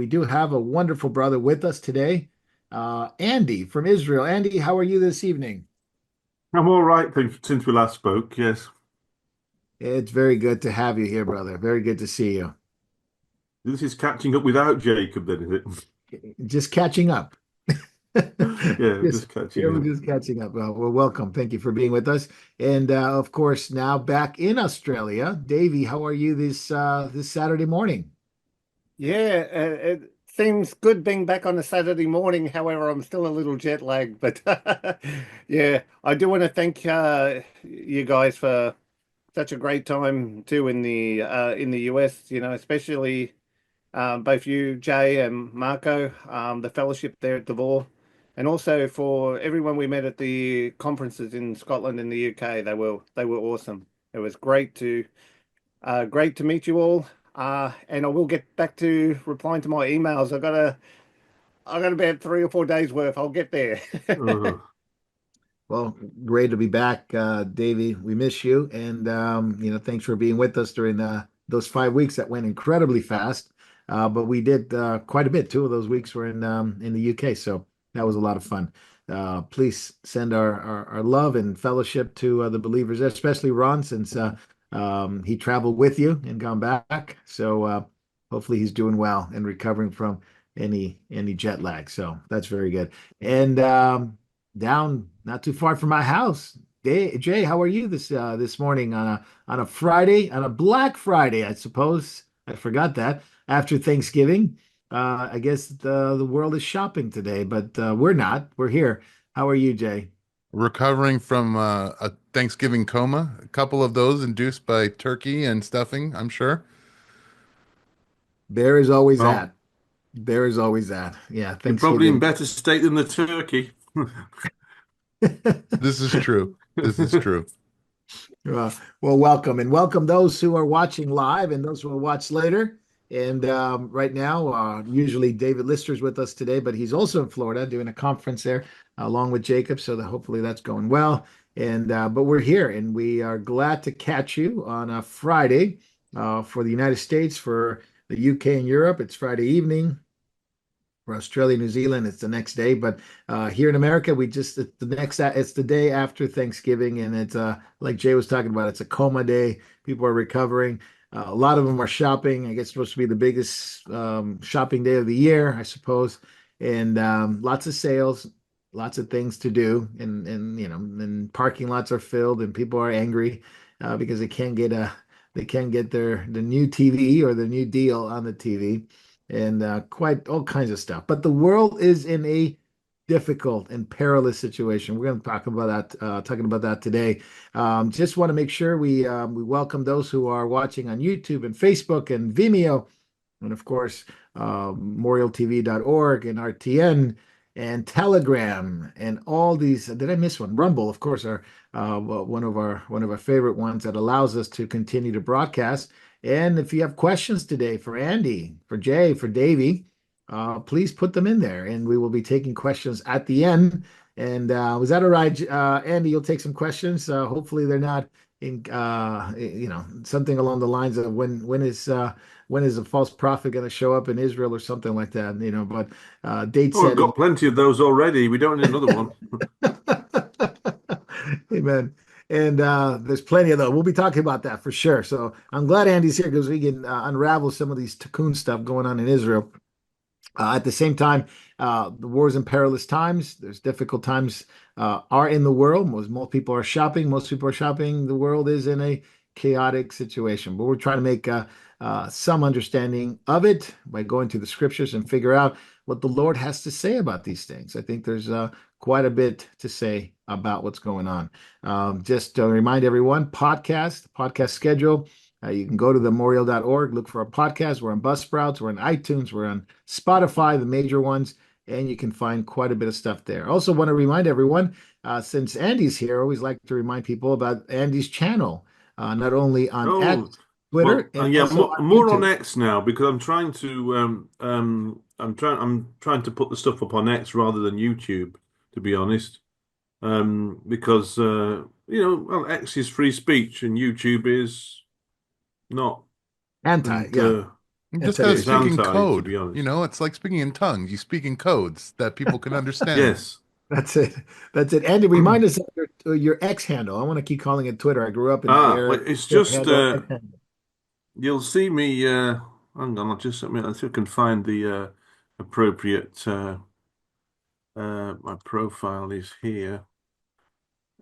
do have a wonderful brother with us today, Andy from Israel. Andy, how are you this evening? I'm all right since we last spoke, yes. It's very good to have you here, brother. Very good to see you. This is catching up without Jacob, then, is Just catching up. it? Yeah, Just just catching yeah, we're up. just catching up. Well, welcome. Thank you for being with us. And of course, now back in Australia, Davey, how are you this Saturday morning? Yeah, it seems good being back on a Saturday morning. However, I'm still a little jet lagged, but yeah, I do want to thank you guys for such a great time too in the US. You know, especially both you, Jay, and Marco, the fellowship there at Devore, and also for everyone we met at the conferences in Scotland and the UK. They were awesome. It was great to meet you all. And I will get back to replying to my emails. I got about 3 or 4 days worth. I'll get there. Uh, Well, great to be back, Davey. We miss you, and thanks for being with us during those 5 weeks that went incredibly fast. But we did quite a bit. 2 of those weeks were in the UK, so that was a lot of fun. Please send our love and fellowship to the believers, especially Ron, since he traveled with you and gone back. So hopefully he's doing well and recovering from any jet lag. So that's very good. And down not too far from my house. Jay, how are you this morning on a Friday, on a Black Friday, I suppose. I forgot that after Thanksgiving. I guess the world is shopping today, but we're not. We're here. How are you, Jay? Recovering from a Thanksgiving coma, a couple of those induced by turkey and stuffing, I'm sure. There is always well, that. There is always that. Yeah, you're probably in Thanksgiving. better state than the turkey. This is true. This is true. Well, welcome and welcome those who are watching live and those who will watch later. And right now, usually David Lister's with us today, but he's also in Florida doing a conference there along with Jacob. So that hopefully that's going well. And but we're here and we are glad to catch you on a Friday for the United States, for the UK and Europe. It's Friday evening. For Australia, New Zealand, it's the next day. But here in America, it's the day after Thanksgiving, and it's like Jay was talking about, it's a coma day. People are recovering. A lot of them are shopping. I guess it's supposed to be the biggest shopping day of the year, I suppose. And lots of sales, lots of things to do, and parking lots are filled, and people are angry because they can't get the new TV or the new deal on the TV and quite all kinds of stuff. But the world is in a difficult and perilous situation. We're going to talking about that today. Just want to make sure we welcome those who are watching on YouTube and Facebook and Vimeo, and of course, memorialtv.org and RTN and Telegram and all these. Did I miss one? Rumble, of course, are one of our favorite ones that allows us to continue to broadcast. And if you have questions today for Andy, for Jay, for Davey, please put them in there, and we will be taking questions at the end. And was that all right, Andy? You'll take some questions. Hopefully, they're not in, something along the lines of when is a false prophet going to show up in Israel or something like that. But date Oh, we've setting. got plenty of those already. We don't need another one. Amen. And there's plenty of those. We'll be talking about that for sure. So I'm glad Andy's here because we can unravel some of these cocoon stuff going on in Israel. At the same time, the war is in perilous times. There's difficult times are in the world. Most people are shopping. Most people are shopping. The world is in a chaotic situation. But we're trying to make some understanding of it by going to the scriptures and figure out what the Lord has to say about these things. I think there's quite a bit to say about what's going on. Just to remind everyone, podcast schedule. You can go to memorial.org, look for our podcast. We're on Buzzsprouts, we're on iTunes, we're on Spotify, the major ones, and you can find quite a bit of stuff there. Also, want to remind everyone, since Andy's here, I always like to remind people about Andy's channel, not only on Oh, X, Twitter, well, and yeah, also more, on more on YouTube. X now because I'm trying to put the stuff up on X rather than YouTube, to be honest. Because well, X is free speech and YouTube is not. Anti, And yeah. Just That's how it. It's speaking anti, to code, be honest. it's like speaking in tongues. You speak in codes that people can understand. Yes. That's it. That's it. Andy, remind us of your X handle. I want to keep calling it Twitter. I grew up in the era. Well, it's Twitter just handle, X handle. you'll see me. Hang on, I think I can find the appropriate. My profile is here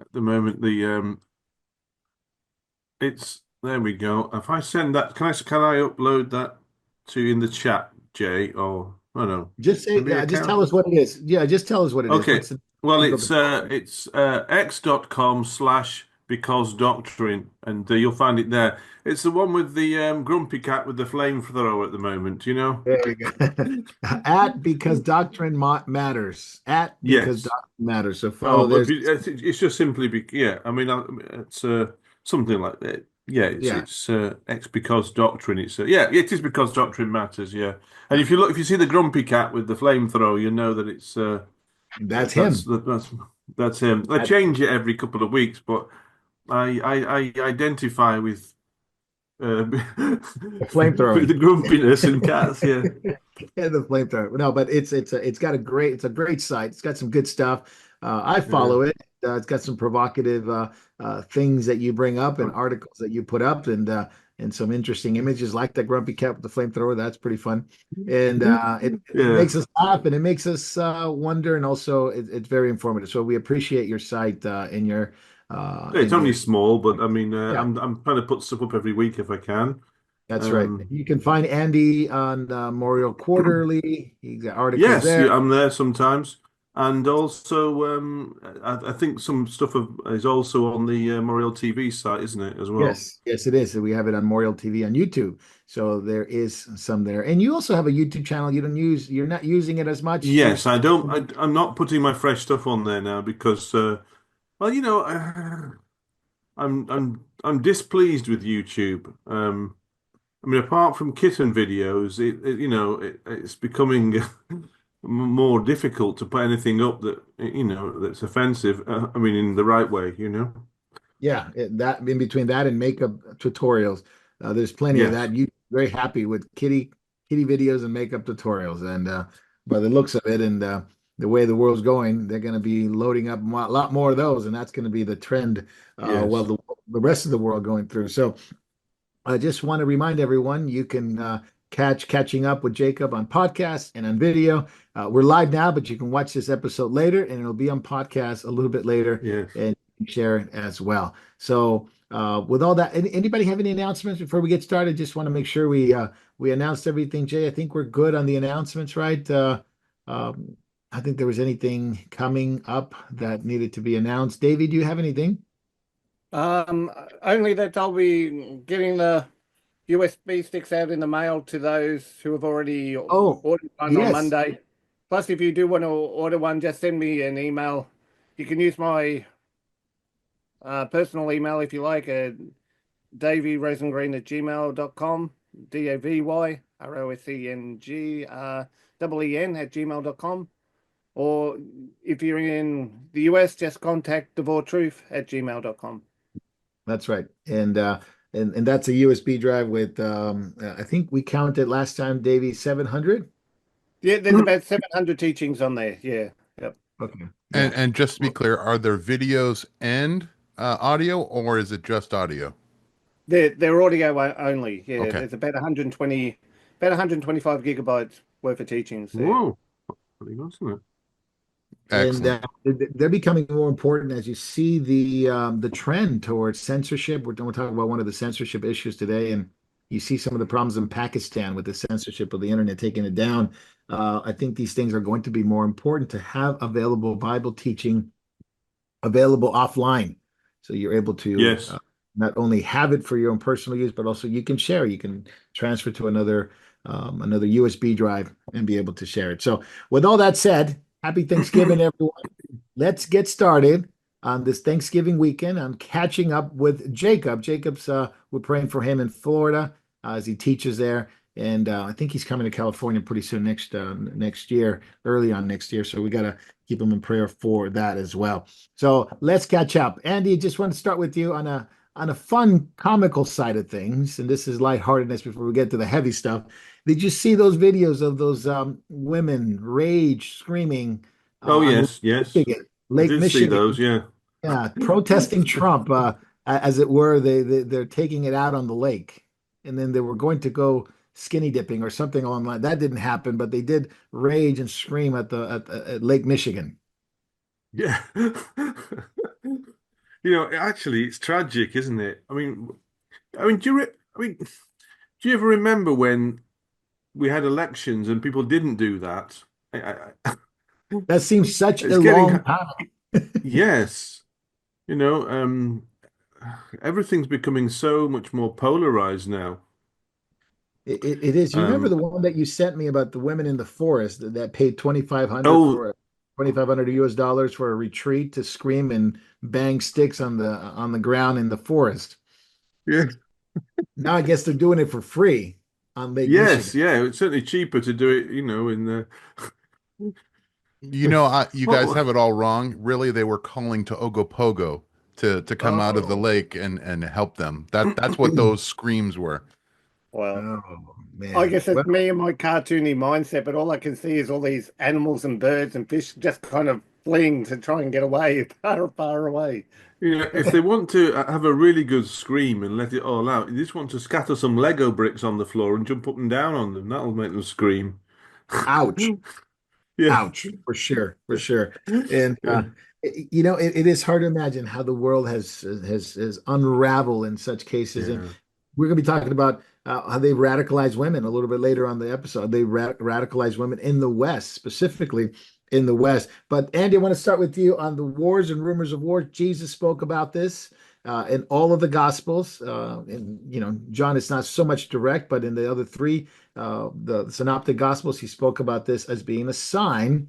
at the moment. It's there we go. If I send that, can I upload that to in the chat, Jay? Or oh no, Just say, maybe I just can. tell us what it is. Yeah, just tell us what it is. Okay. What's the Well, people to follow? it's x.com/because doctrine, and you'll find it there. It's the one with the grumpy cat with the flamethrower at the moment, you know? There you go. At because doctrine matters. At because Yes. doctrine matters. So Oh, follow. but There's it's just simply yeah. I mean, it's something like that. Yeah, yeah. it's X because doctrine. It's yeah, it is because doctrine matters. Yeah, and if you see the grumpy cat with the flamethrower, you know that it's That's that's him. that's him. I That, change it every couple of weeks, but I identify with the with flamethrower. the grumpiness in cats. Yeah, Yeah, the flamethrower. No, but it's got it's a great site. It's got some good stuff. I yeah. follow it. It's got some provocative things that you bring up and articles that you put up and some interesting images like that grumpy cat with the flamethrower. That's pretty fun. And it Yeah. makes us laugh and it makes us wonder and also it's very informative. So we appreciate your site It's and only your small, but I mean, yeah. I'm trying to put stuff up every week if I can. That's right. Um, You can find Andy on Memorial Quarterly. He's got articles yes, there. yeah, I'm there sometimes, and also I think some stuff is also on the Moriel TV site, isn't it, as well? Yes, yes, it is. We have it on Memorial TV on YouTube. So there is some there. And you also have a YouTube channel. You're not using it as much. You're Yes, I don't. I'm not putting my fresh stuff on there now because, well, I'm displeased with YouTube. I mean, apart from kitten videos, it's becoming more difficult to put anything up that that's offensive. I mean, in the right way, you know. yeah, that in between that and makeup tutorials, there's plenty of Yes, that. You very happy with kitty videos and makeup tutorials, and by the looks of it and the way the world's going, they're going to be loading up a lot more of those, and that's going to be the trend. While yes, the rest of the world going through. So I just want to remind everyone you can catching up with Jacob on podcast and on video. We're live now, but you can watch this episode later, and it'll be on podcast a little bit later yes. and share it as well. So, with all that, anybody have any announcements before we get started? Just want to make sure we announced everything. Jay, I think we're good on the announcements, right? I think there was anything coming up that needed to be announced. Davey, do you have anything? Um, Only that I'll be getting the USB sticks out in the mail to those who have already Oh, ordered one on yes. Monday. Plus, if you do want to order one, just send me an email. You can use my personal email if you like, davyrosengreen@gmail.com, DAVYROSENGEEN Or if you're in the US, just contact devourtruth@gmail.com. That's right. And that's a USB drive with I think we counted last time, Davey, 700. Yeah, there's about 700 teachings on there. Yeah. Yep. Okay. And Yeah. and just to be clear, are there videos and audio, or is it just audio? They're audio only. Yeah, Okay. there's about 125 gigabytes worth of teachings there. Whoa, pretty good, isn't it? And Excellent. they're becoming more important as you see the trend towards censorship. We're talking about one of the censorship issues today, and you see some of the problems in Pakistan with the censorship of the internet taking it down. I think these things are going to be more important to have available Bible teaching available offline. So you're able to Yes. not only have it for your own personal use, but also you can share. You can transfer to another USB drive and be able to share it. So with all that said, happy Thanksgiving, everyone. Let's get started on this Thanksgiving weekend. I'm catching up with Jacob. Jacob's we're praying for him in Florida as he teaches there. And I think he's coming to California pretty soon next year, early on next year. So we got to keep him in prayer for that as well. So let's catch up. Andy, just want to start with you on on a fun, comical side of things, and this is lightheartedness before we get to the heavy stuff, did you see those videos of those women rage, screaming Oh on yes, yes. Michigan, I Lake did see those, Michigan? yeah. Yeah, protesting Trump, as it were. They're taking it out on the lake, and then they were going to go skinny dipping or something along that. That didn't happen, but they did rage and scream at Lake Michigan. Yeah. Actually, it's tragic, isn't it? I mean, do you ever remember when we had elections and people didn't do that? That seems such It's a getting, long time. yes, you know, everything's becoming so much more polarized now. It is. You remember the Um, one that you sent me about the women in the forest that paid 2,500 oh, for 2,500 US dollars for a retreat to scream and bang sticks on the ground in the forest. yeah, Now I guess they're doing it for free on Lake Michigan. yes, yeah. It's certainly cheaper to do it, in the. You guys What? have it all wrong. Really, they were calling to Ogopogo to come out of the Oh, lake and help them. That's what those screams were. Well, oh I man. guess Well, it's me and my cartoony mindset, but all I can see is all these animals and birds and fish just kind of fleeing to try and get away, far, far away. If they want to have a really good scream and let it all out, you just want to scatter some Lego bricks on the floor and jump up and down on them. That'll make them scream. ouch. Yeah. Ouch, for sure, for sure. And Yeah. it is hard to imagine how the world has unraveled in such cases. And Yeah. we're going to be talking about how they radicalize women a little bit later on the episode. They radicalize women in the West, specifically in the West. But Andy, I want to start with you on the wars and rumors of war. Jesus spoke about this in all of the Gospels. And John, it's not so much direct, but in the other three, the Synoptic Gospels, he spoke about this as being a sign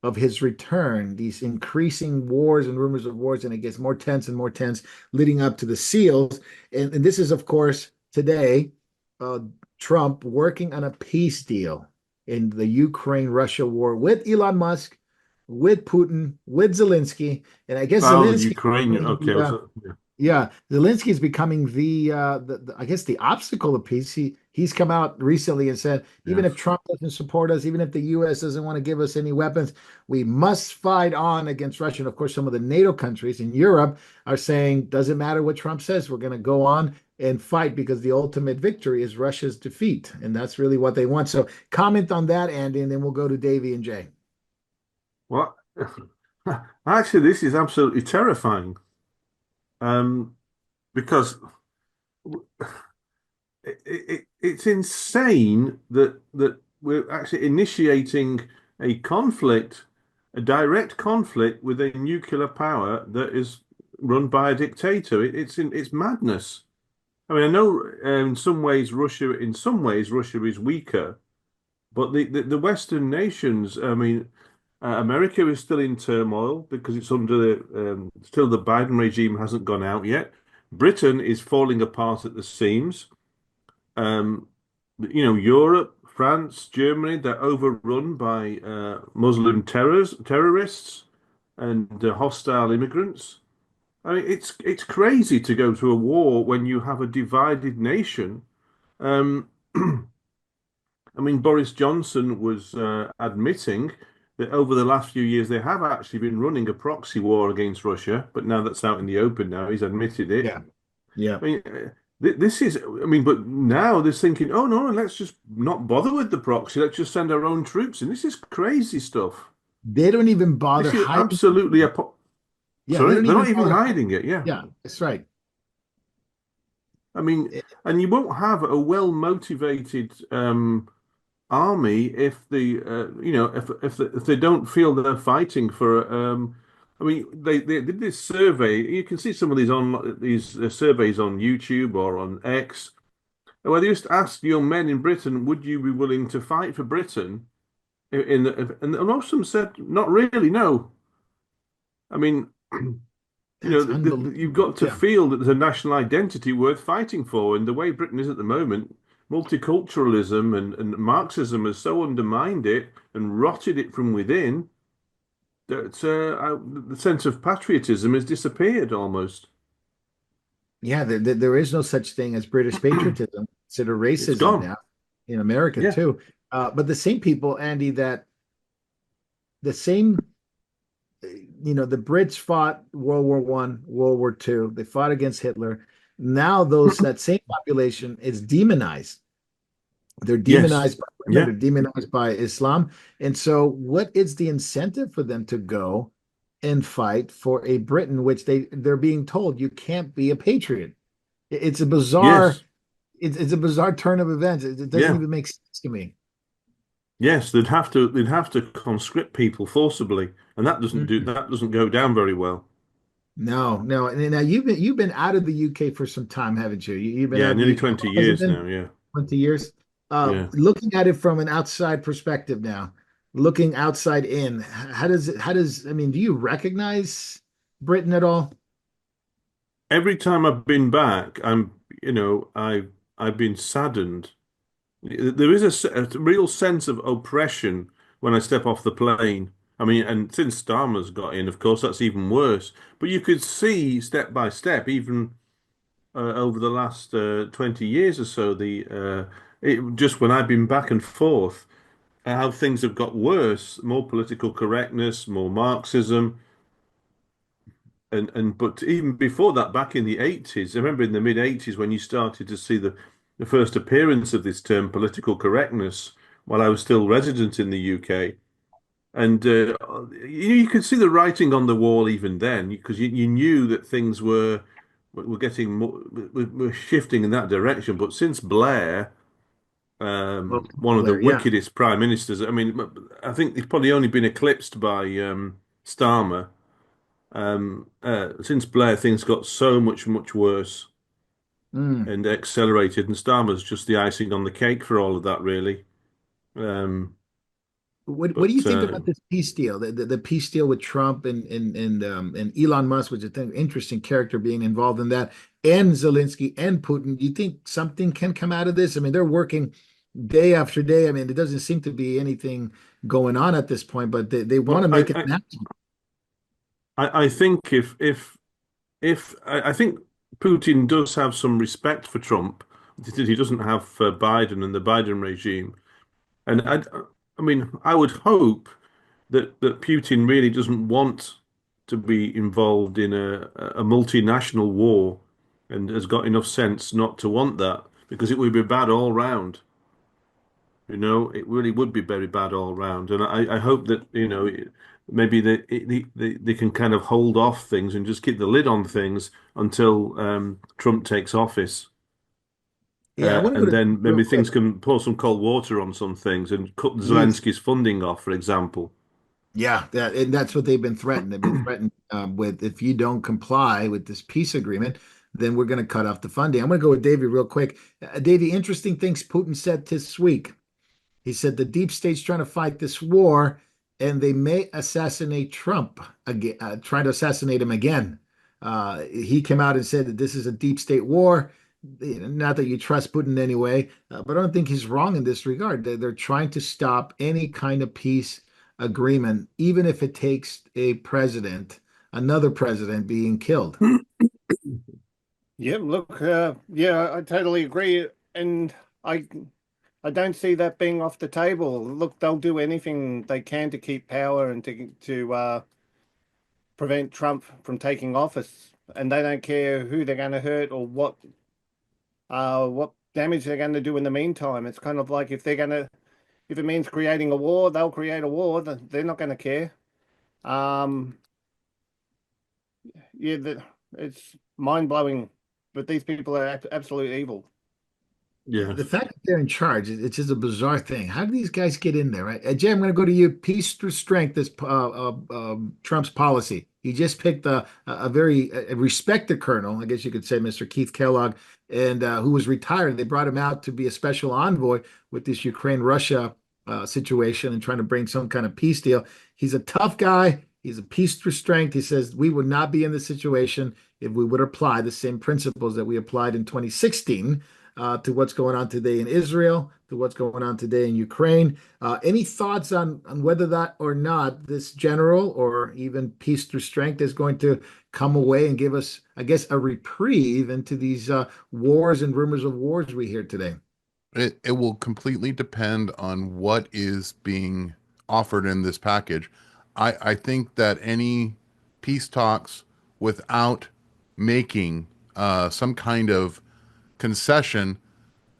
of his return. These increasing wars and rumors of wars, and it gets more tense and more tense leading up to the seals. And this is, of course, today, uh, Trump working on a peace deal in the Ukraine-Russia war with Elon Musk, with Putin, with Zelensky, and I guess Oh, the Zelensky Ukrainian. Okay. Yeah. yeah, Zelensky is becoming I guess the obstacle of peace. He's come out recently and said even Yeah. if Trump doesn't support us, even if the U.S. doesn't want to give us any weapons, we must fight on against Russia. And of course, some of the NATO countries in Europe are saying doesn't matter what Trump says, we're going to go on and fight because the ultimate victory is Russia's defeat, and that's really what they want. So comment on that, Andy, and then we'll go to Davey and Jay. What? Actually, this is absolutely terrifying. Um, because it's insane that we're actually initiating a conflict, a direct conflict with a nuclear power that is run by a dictator. It's madness. I mean, I know in some ways Russia is weaker, but the Western nations, I mean, America is still in turmoil because it's under still the Biden regime hasn't gone out yet. Britain is falling apart at the seams. Um, Europe, France, Germany, they're overrun by Muslim terrorists and hostile immigrants. I mean, it's crazy to go to a war when you have a divided nation. Um, I mean, Boris Johnson was admitting that over the last few years they have actually been running a proxy war against Russia, but now that's out in the open now, he's admitted it. Yeah, yeah. I mean, this is, I mean, but now they're thinking, oh no, let's just not bother with the proxy, let's just send our own troops in. This is crazy stuff. They don't even bother This is hiding. absolutely Yeah, they sorry, don't they're even not even bother. hiding it, yeah. Yeah, that's right. I mean, and you won't have a well-motivated army if if they don't feel they're fighting for I mean they did this survey. You can see some of these surveys on YouTube or on X where they just asked young men in Britain, would you be willing to fight for Britain and most of them said not really, no. I mean, That's you've unbelievable. got to Yeah. feel that there's a national identity worth fighting for. And the way Britain is at the moment, multiculturalism and Marxism has so undermined it and rotted it from within that the sense of patriotism has disappeared almost. Yeah, there is no such thing as British patriotism. Consider It's racism gone. now in America Yeah. too. But the same people, Andy, that the same, the Brits fought World War One, World War Two. They fought against Hitler. Now that same population is demonized. They're Yes. demonized by women, Yeah. they're demonized by Islam. And so what is the incentive for them to go and fight for a Britain which they're being told you can't be a patriot? It's a bizarre Yes. it's a bizarre turn of events. It doesn't Yeah. even make sense to me. Yes. They'd have to conscript people forcibly, and Mhm. that doesn't go down very well. No, no. And now you've been out of the UK for some time, haven't you? You've been Yeah, out. nearly How 20 long has it years been? now. Yeah. 20 years. Yeah. Looking at it from an outside perspective now, looking outside in, I mean, do you recognize Britain at all? Every time I've been back, I've been saddened. There is a real sense of oppression when I step off the plane. I mean, and since Starmer's got in, of course, that's even worse. But you could see step by step, even over the last 20 years or so, just when I've been back and forth, how things have got worse, more political correctness, more Marxism, and but even before that, back in the 80s, I remember in the mid 80s when you started to see the first appearance of this term political correctness while I was still resident in the UK. And you could see the writing on the wall even then, because you knew that things were getting more, were shifting in that direction. But since Blair, Well, one of the Blair, yeah. wickedest prime ministers, I mean, I think he's probably only been eclipsed by Starmer. Since Blair, things got so much worse Mm. and accelerated, and Starmer's just the icing on the cake for all of that, really. Um, What do you but think about this peace deal? The peace deal with Trump and Elon Musk, which is an interesting character being involved in that, and Zelensky and Putin. Do you think something can come out of this? I mean, they're working day after day. I mean, there doesn't seem to be anything going on at this point, but they want to well, make it happen. I think if I think Putin does have some respect for Trump. He doesn't have for Biden and the Biden regime, and I mean, I would hope that Putin really doesn't want to be involved in a multinational war, and has got enough sense not to want that because it would be bad all round. It really would be very bad all round. And I hope that, maybe they can kind of hold off things and just keep the lid on things until Trump takes office. Yeah, I want to go And to then real maybe quick. things can pour some cold water on some things and cut Please. Zelensky's funding off, for example. Yeah, and that's what they've been threatened. They've been threatened with if you don't comply with this peace agreement, then we're going to cut off the funding. I'm going to go with Davey real quick. Davey, interesting things Putin said this week. He said the deep state's trying to fight this war, and they may assassinate Trump again, try to assassinate him again. He came out and said that this is a deep state war. Not that you trust Putin anyway, but I don't think he's wrong in this regard. They're trying to stop any kind of peace agreement, even if it takes another president being killed. Yeah, look, yeah, I totally agree, and I I don't see that being off the table. Look, they'll do anything they can to keep power and to prevent Trump from taking office, and they don't care who they're going to hurt or what damage they're going to do in the meantime. It's kind of like if it means creating a war, they'll create a war. They're not going to care. Um, yeah, it's mind blowing, but these people are absolute evil. Yeah. The fact that they're in charge, it's just a bizarre thing. How do these guys get in there, right? Jay, I'm going to go to you. Peace through strength is Trump's policy. He just picked a very respected colonel, I guess you could say, Mr. Keith Kellogg, and who was retired. They brought him out to be a special envoy with this Ukraine-Russia situation and trying to bring some kind of peace deal. He's a tough guy. He's a peace through strength. He says we would not be in this situation if we would apply the same principles that we applied in 2016 to what's going on today in Israel, to what's going on today in Ukraine. Any thoughts on whether that or not this general or even peace through strength is going to come away and give us, I guess, a reprieve into these wars and rumors of wars we hear today? It will completely depend on what is being offered in this package. I think that any peace talks without making some kind of concession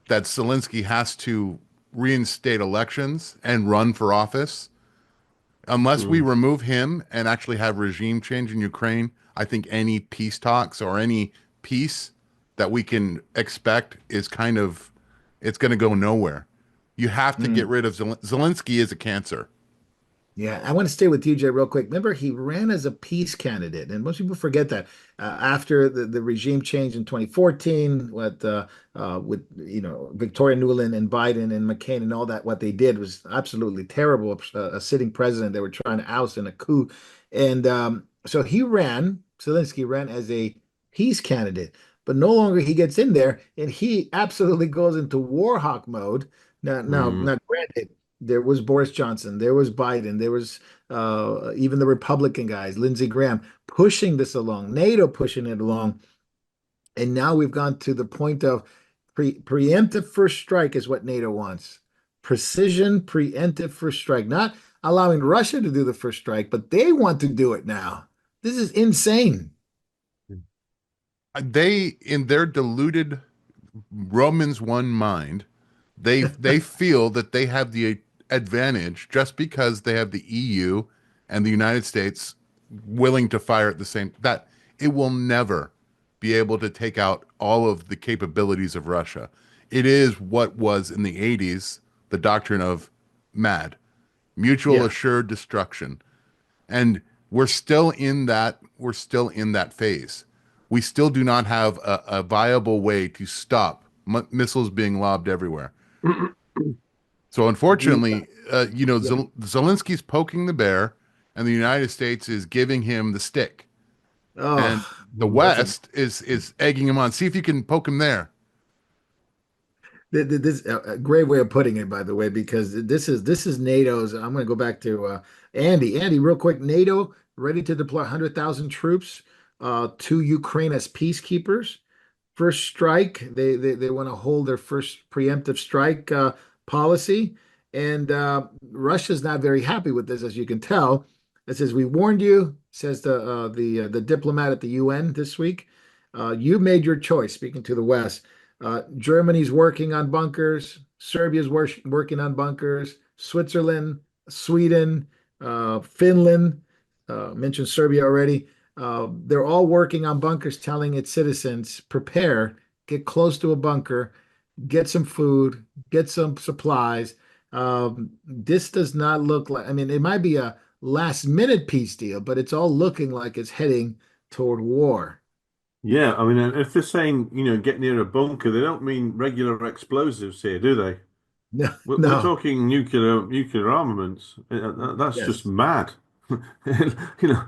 that Zelensky has to reinstate elections and run for office, unless we remove him and actually have regime change in Ukraine, I think any peace talks or any peace that we can expect is kind of, it's going to go nowhere. You have to get rid of Zelensky is a cancer. Yeah, I want to stay with TJ real quick. Remember, he ran as a peace candidate, and most people forget that. After the regime change in 2014, with Victoria Nuland and Biden and McCain and all that, what they did was absolutely terrible. A sitting president they were trying to oust in a coup, and so Zelensky ran as a peace candidate, but no longer he gets in there, and he absolutely goes into war hawk mode. Now, granted, there was Boris Johnson, there was Biden, there was even the Republican guys, Lindsey Graham, pushing this along, NATO pushing it along. And now we've gone to the point of preemptive first strike is what NATO wants. Precision preemptive first strike, not allowing Russia to do the first strike, but they want to do it now. This is insane. They, in their deluded Romans 1 mind, they feel that they have the advantage just because they have the EU and the United States willing to fire at the same, that it will never be able to take out all of the capabilities of Russia. It is what was in the 80s the doctrine of MAD, mutual assured destruction. And we're still in that phase. We still do not have a viable way to stop missiles being lobbed everywhere. So unfortunately, Zelensky's poking the bear, and the United States is giving him the stick, and the West is egging him on. See if you can poke him there. This a great way of putting it, by the way, because this is NATO's. I'm going to go back to Andy. Andy, real quick. NATO ready to deploy 100,000 troops to Ukraine as peacekeepers. First strike. They want to hold their first preemptive strike policy, and Russia's not very happy with this, as you can tell. It says, "We warned you," says the diplomat at the UN this week. You made your choice. Speaking to the West, Germany's working on bunkers. Serbia's working on bunkers. Switzerland, Sweden, Finland. Mentioned Serbia already. They're all working on bunkers, telling its citizens, prepare, get close to a bunker, get some food, get some supplies. This does not look like, I mean, it might be a last minute peace deal, but it's all looking like it's heading toward war. Yeah, I mean, if they're saying, get near a bunker, they don't mean regular explosives here, do they? No, We're no. talking nuclear armaments. That's just Yes. mad. You know,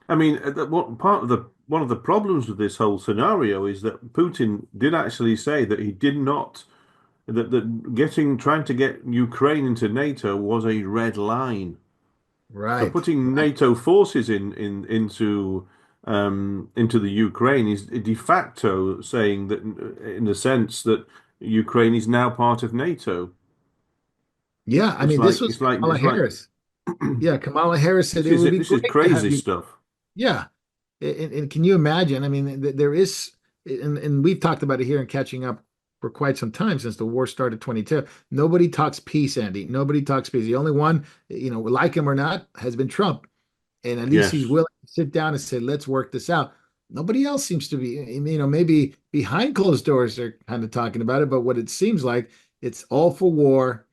I mean, one of the problems with this whole scenario is that Putin did actually say that he did not trying to get Ukraine into NATO was a red line. So Right. putting NATO forces into the Ukraine is de facto saying that, in the sense that Ukraine is now part of NATO. Yeah, I It's mean, this like was it's like Kamala it's like Harris. Yeah, Kamala Harris said this it is would be this is great to have crazy you. stuff. Yeah. And can you imagine? I mean, there is, and we've talked about it here and catching up for quite some time since the war started 22. Nobody talks peace, Andy. Nobody talks peace. The only one, like him or not, has been Trump. And at least he's Yes. willing to sit down and say, let's work this out. Nobody else seems to be, maybe behind closed doors, they're kind of talking about it. But what it seems like, it's all for war,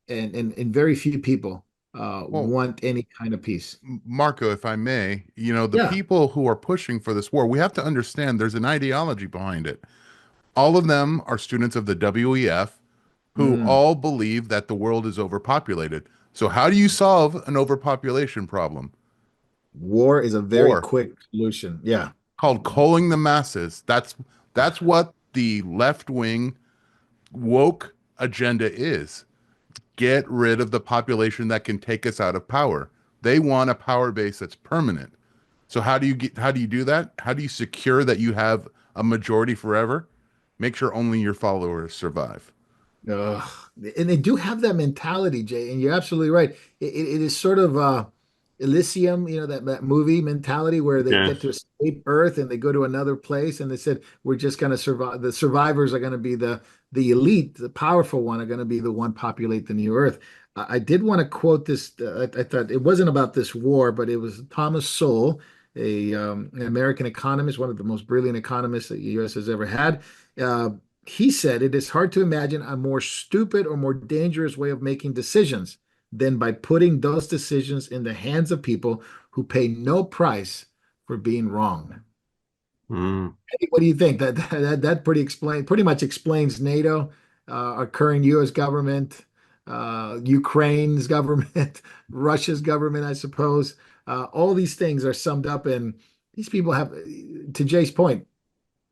and very few people Well, want any kind of peace. Marco, if I may, the Yeah. people who are pushing for this war, we have to understand there's an ideology behind it. All of them are students of the WEF who Mm. all believe that the world is overpopulated. So how do you solve an overpopulation problem? War is a very War, quick solution. Yeah. called culling the masses. That's what the left-wing woke agenda is. Get rid of the population that can take us out of power. They want a power base that's permanent. So how do you do that? How do you secure that you have a majority forever? Make sure only your followers survive. Ugh. And they do have that mentality, Jay, and you're absolutely right. It is sort of Elysium, that movie mentality where they get Yes. to escape Earth and they go to another place, and they said we're just going to survive. The survivors are going to be the elite, the powerful one are going to be the one populate the new Earth. I did want to quote this. I thought it wasn't about this war, but it was Thomas Sowell, an American economist, one of the most brilliant economists that the U.S. has ever had. Uh, he said, "It is hard to imagine a more stupid or more dangerous way of making decisions than by putting those decisions in the hands of people who pay no price for being wrong." Mm. Hey, what do you think? That pretty much explains NATO, our current U.S. government, Ukraine's government, Russia's government, I suppose. All these things are summed up in these people have, to Jay's point,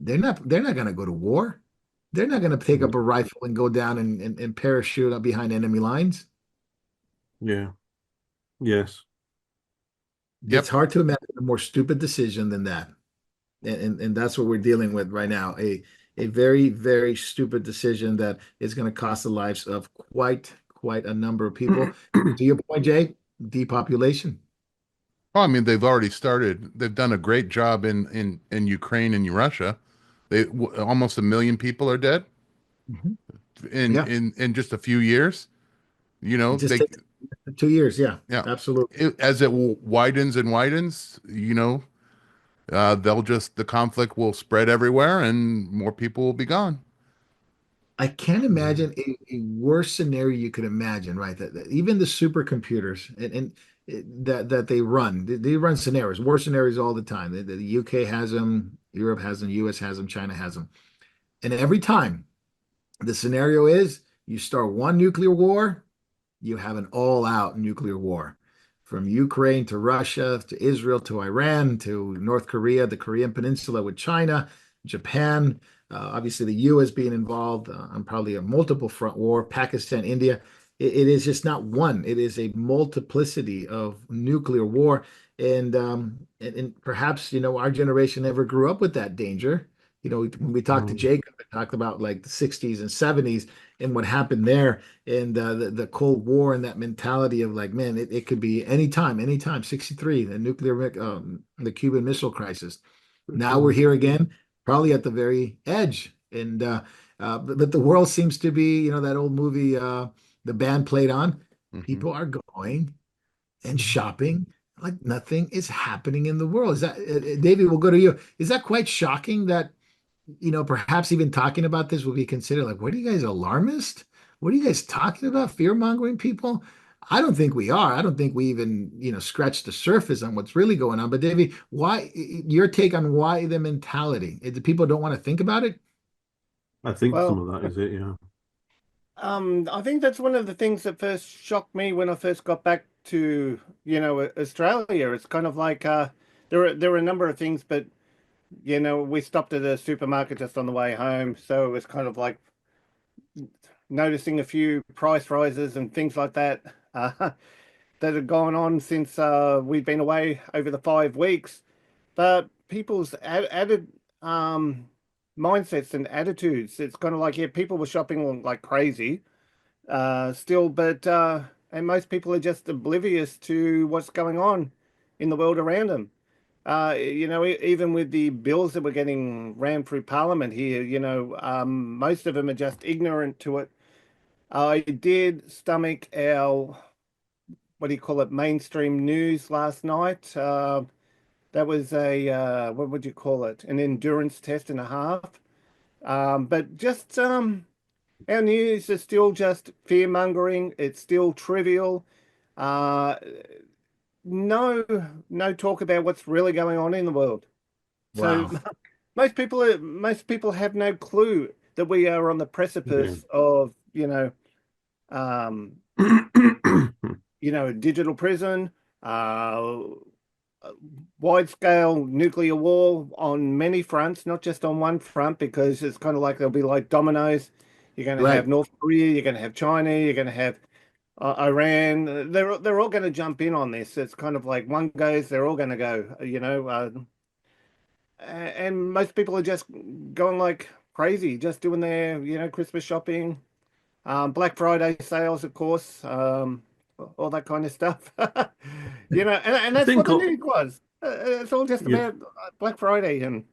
they're not going to go to war. They're not going to take up a rifle and go down and parachute up behind enemy lines. Yeah. Yes. It's Yep. hard to imagine a more stupid decision than that. And that's what we're dealing with right now. A very, very stupid decision that is going to cost the lives of quite a number of people. To your point, Jay, depopulation. Oh, I mean, they've already started. They've done a great job in Ukraine and Russia. Almost 1 million people are dead Mhm. in Yeah, in just a few years. You it know, just takes 2 years. Yeah, yeah. absolutely. As it widens and widens, the conflict will spread everywhere and more people will be gone. I can't Yeah. imagine a worse scenario you could imagine, right? That even the supercomputers that they run scenarios, war scenarios all the time. The UK has them, Europe has them, US has them, China has them, and every time the scenario is you start one nuclear war, you have an all-out nuclear war. From Ukraine to Russia to Israel to Iran to North Korea, the Korean Peninsula with China, Japan, obviously the US being involved on probably a multiple front war, Pakistan, India. It is just not one, it is a multiplicity of nuclear war. And perhaps, our generation never grew up with that danger. When we talked to Mm. Jacob, we talked about like the 60s and 70s and what happened there and the Cold War and that mentality of like, man, it could be anytime, 63, the Cuban Missile Crisis. Now we're here again, probably at the very edge. But the world seems to be, that old movie, the band played on. Hmm. People are going and shopping like nothing is happening in the world. Is that, David, we'll go to you. Is that quite shocking that perhaps even talking about this will be considered like, what are you guys, alarmist? What are you guys talking about? Fear mongering people? I don't think we are. I don't think we even, scratch the surface on what's really going on. But David, why your take on why the mentality? The people don't want to think about it? I think some Well, of that is it, yeah. I think that's one of the things that first shocked me when I first got back to, Australia. It's kind of like there were a number of things, but we stopped at a supermarket just on the way home, so it was kind of like noticing a few price rises and things like that that had gone on since we'd been away over the 5 weeks. But people's added mindsets and attitudes, it's kind of like, yeah, people were shopping like crazy still, but and most people are just oblivious to what's going on in the world around them. Even with the bills that were getting rammed through Parliament here, most of them are just ignorant to it. I did stomach our, what do you call it, mainstream news last night. That was what would you call it? An endurance test and a half. But just our news is still just fear mongering. It's still trivial. Uh, no, no talk about what's really going on in the world. So Wow. most people have no clue that we are on the Yeah. precipice of, um, digital prison, uh, wide-scale nuclear war on many fronts, not just on one front, because it's kind of like they'll be like dominoes. You're going to have Right. North Korea, you're going to have China, you're going to have Iran. They're all going to jump in on this. It's kind of like one goes, they're all going to go. And most people are just going like crazy, just doing their Christmas shopping, Black Friday sales, of course, all that kind of stuff. And I that's what think the news was. It's all just yeah, about Black Friday and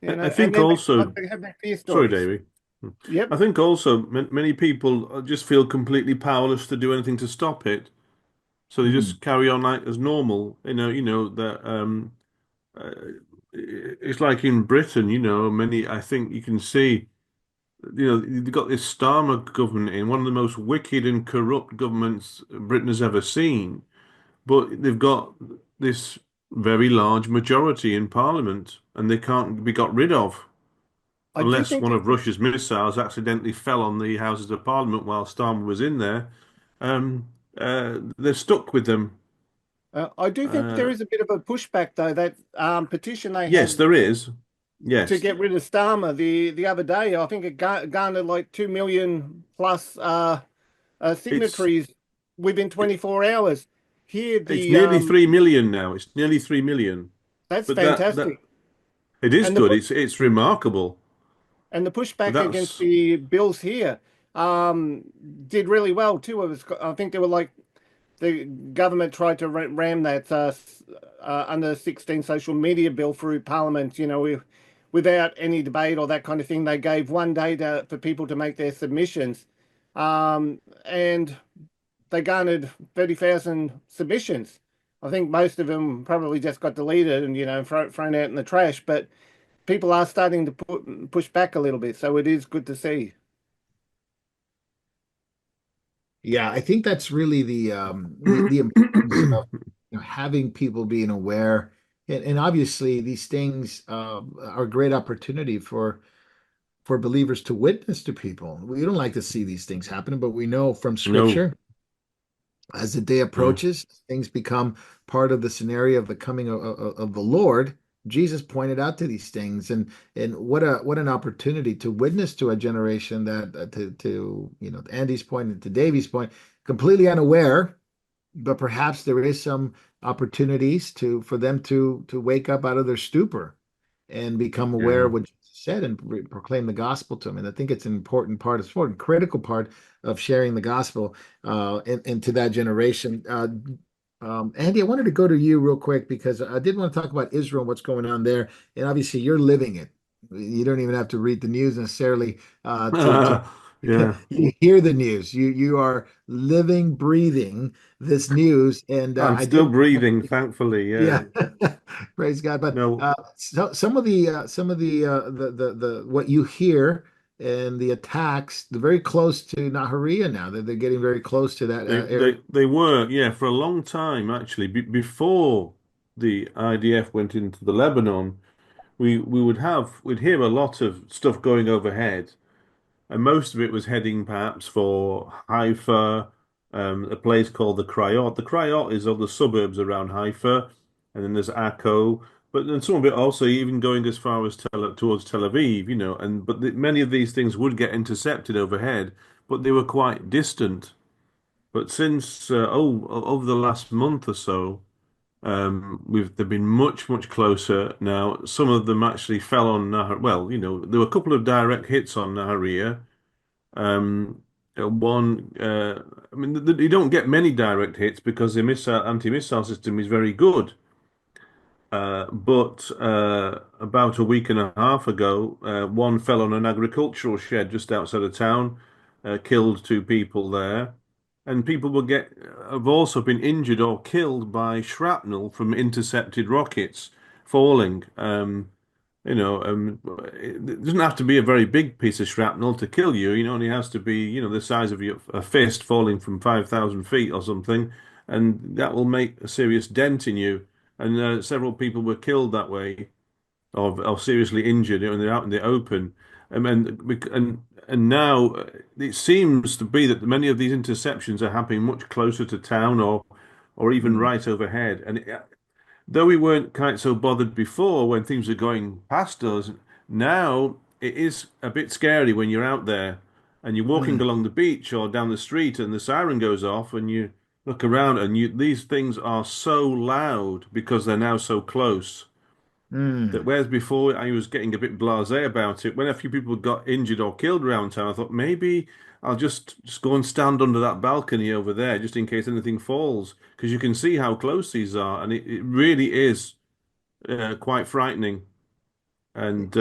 I and think then also, they have their fear sorry, stories. Davey. Yep. I think also many people just feel completely powerless to do anything to stop it, so they Mhm. just carry on like as normal. That uh, it's like in Britain. Many I think you can see. You've got this Starmer government in one of the most wicked and corrupt governments Britain has ever seen, but they've got this very large majority in Parliament, and they can't be got rid of. I do Unless think one of Russia's missiles accidentally fell on the Houses of Parliament while Starmer was in there. They're stuck with them. I do think there Uh, is a bit of a pushback though. That petition they yes, had there is. to Yes, get rid of Starmer the other day, I think it garnered like 2 million plus it's signatories within it, 24 hours. Here, it's the nearly 3 million now. It's nearly 3 million. that's But that fantastic, it is and the good. It's remarkable. and the But pushback against that's the bills here um, did really well too. I think they were like the government tried to ram that under 16 social media bill through Parliament. Without any debate or that kind of thing. They gave one day for people to make their submissions, and they garnered 30,000 submissions. I think most of them probably just got deleted and thrown out in the trash. But people are starting to push back a little bit, so it is good to see. Yeah, I think that's really the importance of having people being aware, and obviously these things are a great opportunity for believers to witness to people. We don't like to see these things happening, but we know from no. Scripture as the day Mm. approaches, things become part of the scenario of the coming of the Lord. Jesus pointed out to these things, and what an opportunity to witness to a generation that to Andy's point and to Davy's point, completely unaware, but perhaps there is some opportunities for them to wake up out of their stupor and become aware Yeah. of what Jesus said and proclaim the gospel to them. And I think it's an important part, it's an important, critical part of sharing the gospel into that generation. Andy, I wanted to go to you real quick because I did want to talk about Israel and what's going on there. And obviously, you're living it. You don't even have to read the news necessarily to Yeah. you hear the news. You are living, breathing this news. And I'm I still did. breathing, thankfully. Yeah. Yeah, praise God. But No. some of the what you hear and the attacks, they're very close to Nahariya now. They're getting very close to that They area. they they were, yeah, for a long time actually. Before the IDF went into the Lebanon, we'd hear a lot of stuff going overhead, and most of it was heading perhaps for Haifa, a place called the Krayot. The Krayot is all the suburbs around Haifa, and then there's Akko, but then some of it also even going as far as towards Tel Aviv, and many of these things would get intercepted overhead, but they were quite distant. But since over the last month or so, they've been much closer now. Some of them actually fell on Nahar. Well, there were a couple of direct hits on Nahariya. One, I mean, you don't get many direct hits because the missile anti-missile system is very good. But about a week and a half ago, one fell on an agricultural shed just outside of town, killed two people there, and people have also been injured or killed by shrapnel from intercepted rockets falling. It doesn't have to be a very big piece of shrapnel to kill you. It only has to be, the size of a fist falling from 5,000 feet or something, and that will make a serious dent in you. And several people were killed that way, or seriously injured, and they're out in the open. And now it seems to be that many of these interceptions are happening much closer to town, or even Mm. right overhead. And though we weren't quite so bothered before when things were going past us, now it is a bit scary when you're out there and you're walking Mm, along the beach or down the street and the siren goes off and you look around and these things are so loud because they're now so close. That mm. whereas before I was getting a bit blasé about it, when a few people got injured or killed around town, I thought maybe I'll just go and stand under that balcony over there just in case anything falls, because you can see how close these are, and it really is quite frightening, and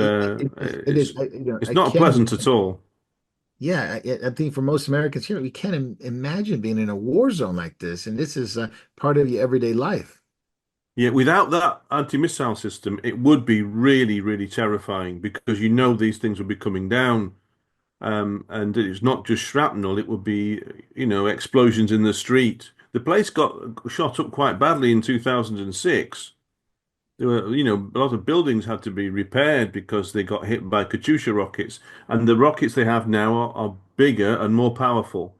It is. it's I not can't. pleasant at all. Yeah, I think for most Americans here, we can't imagine being in a war zone like this, and this is part of your everyday life. Yeah, without that anti-missile system, it would be really, really terrifying because you know these things would be coming down. And it's not just shrapnel, it would be, explosions in the street. The place got shot up quite badly in 2006. There were, a lot of buildings had to be repaired because they got hit by Katyusha rockets. And the rockets they have now are bigger and more powerful.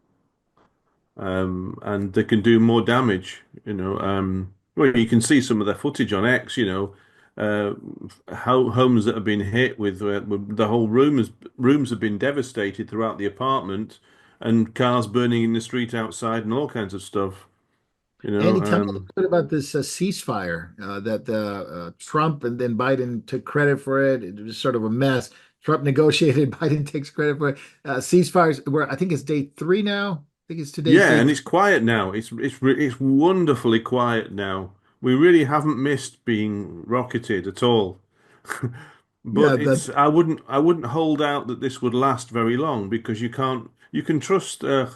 And they can do more damage, Well, you can see some of their footage on X, uh, how homes that have been hit with the whole rooms have been devastated throughout the apartment, and cars burning in the street outside, and all kinds of stuff. Andy, tell me a little bit about this ceasefire that Trump and then Biden took credit for it. It was sort of a mess. Trump negotiated, Biden takes credit for it. Ceasefires, where I think it's day three now. I think it's today's Yeah, day and it's quiet now. It's wonderfully quiet now. We really haven't missed being rocketed at all. Yeah, But I wouldn't hold out that this would last very long because you can trust the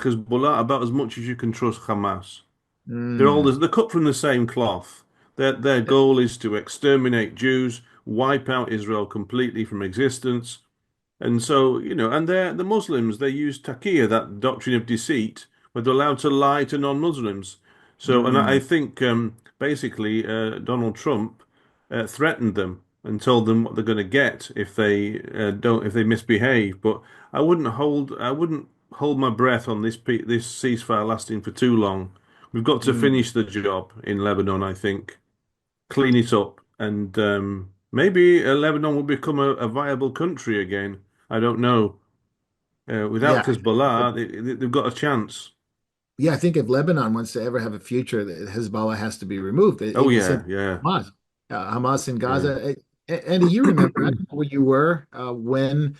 Hezbollah about as much as you can trust Hamas. mm, They're cut from the same cloth. Their goal is to exterminate Jews, wipe out Israel completely from existence. And so, and the Muslims, they use taqiyya, that doctrine of deceit, where they're allowed to lie to non-Muslims. So, and I mm, think basically Donald Trump threatened them and told them what they're going to get if they misbehave. But I wouldn't hold my breath on this ceasefire lasting for too long. We've got to mm. finish the job in Lebanon, I think, clean it up, and maybe Lebanon will become a viable country again. I don't know. Without Yeah, Hezbollah, they've got a chance. yeah. I think if Lebanon wants to ever have a future, Hezbollah has to be removed. Oh Even yeah, since yeah, Hamas in yeah, Gaza. Andy, you remember, I don't know where you were when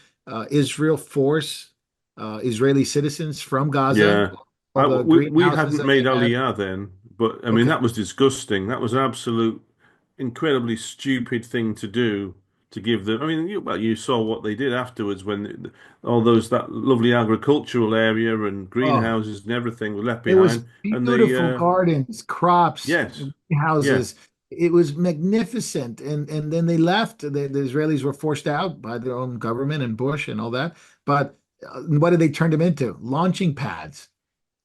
Israel forced Israeli citizens from Gaza, yeah. all the We greenhouses hadn't that they made had. Aliyah then, but I mean Okay. that was disgusting. That was an absolute, incredibly stupid thing to do to give them. I mean, you saw what they did afterwards when all that lovely agricultural area and Oh, greenhouses and everything were left it was behind, and they beautiful gardens, crops, yes, yeah. houses. It was magnificent. And then they left. The Israelis were forced out by their own government and Bush and all that. But what did they turn them into? Launching pads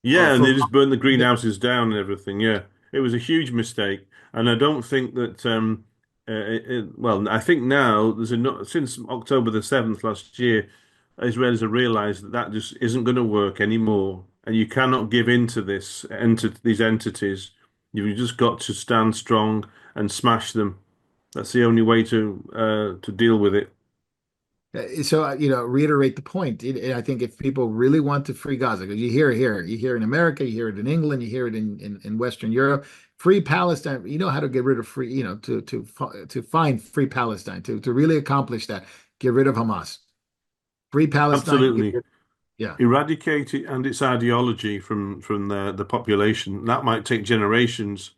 Yeah, and for they just burned the greenhouses down and everything. Yeah, it was a huge mistake, and I don't think that. Well, I think now since October the 7th last year, Israelis have realised that that just isn't going to work anymore, and you cannot give in to these entities. You've just got to stand strong and smash them. That's the only way to deal with it. So, reiterate the point. I think if people really want to free Gaza, because you hear it here, you hear it in America, you hear it in England, you hear it in Western Europe, free Palestine. You know how to get rid of free, to find free Palestine, to really accomplish that, get rid of Hamas, free Palestine. Absolutely. Yeah, Eradicate it and its ideology from the population. That might take generations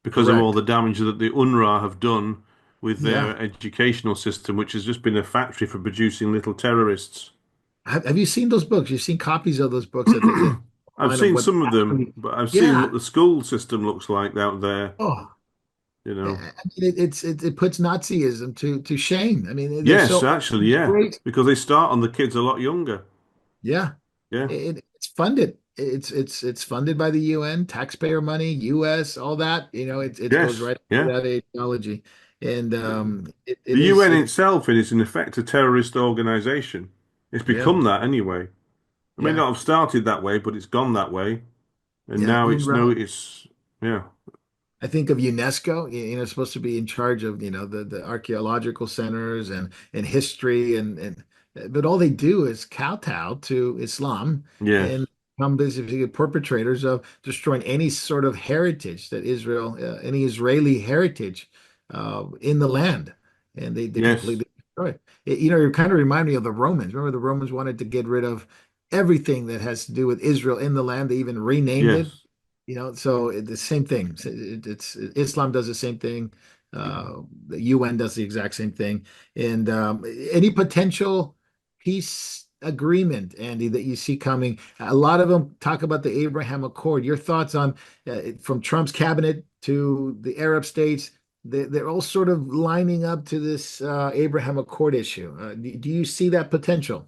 because of all correct. the damage that the UNRWA have done with Yeah. their educational system, which has just been a factory for producing little terrorists. Have you seen those books? You've seen copies of those books at the I've line of seen what some of them, actually. but I've seen what Yeah. the school system looks like out there, Oh, you know. it puts Nazism to shame. I mean, they're Yes, so actually, yeah, great. because they start on the kids a lot younger. Yeah. Yeah. It's funded. It's funded by the UN, taxpayer money, US, all that. It goes Yes, right into yeah. that ideology, and it The is UN itself is in effect a terrorist organization. It's yeah, become that anyway. It may yeah, not have started that way, but it's gone that way. And yeah. now Unraveled. it's yeah. I think of UNESCO, supposed to be in charge of, the archaeological centers and history but all they do is kowtow to Islam Yes, and become basically perpetrators of destroying any sort of heritage that any Israeli heritage in the land. And they yes, completely destroy it. It kind of remind me of the Romans. Remember, the Romans wanted to get rid of everything that has to do with Israel in the land. They even renamed it. yes. The same thing. It's Islam does the same thing. The UN does the exact same thing. And any potential peace agreement, Andy, that you see coming, a lot of them talk about the Abraham Accord. Your thoughts on from Trump's cabinet to the Arab states? They're all sort of lining up to this Abraham Accord issue. Do you see that potential?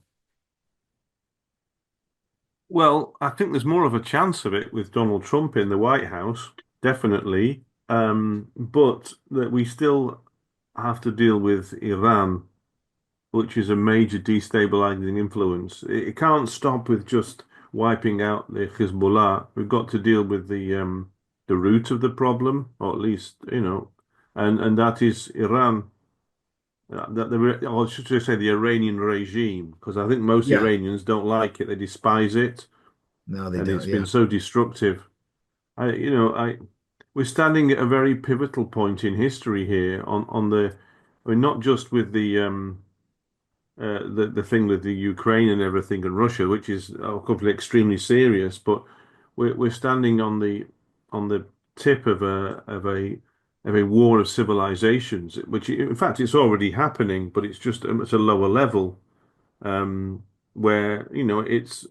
Well, I think there's more of a chance of it with Donald Trump in the White House, definitely. But that we still have to deal with Iran, which is a major destabilizing influence. It can't stop with just wiping out the Hezbollah. We've got to deal with the root of the problem, or at least, and that is Iran. Or should I say the Iranian regime, because I think most Yeah. Iranians don't like it. They despise it, No, they and don't. it's Yeah. been so destructive. We're standing at a very pivotal point in history here I mean, not just with the thing with the Ukraine and everything and Russia, which is obviously extremely serious, but we're standing on the tip of a war of civilizations, which in fact it's already happening, but it's just at a lower level, where it's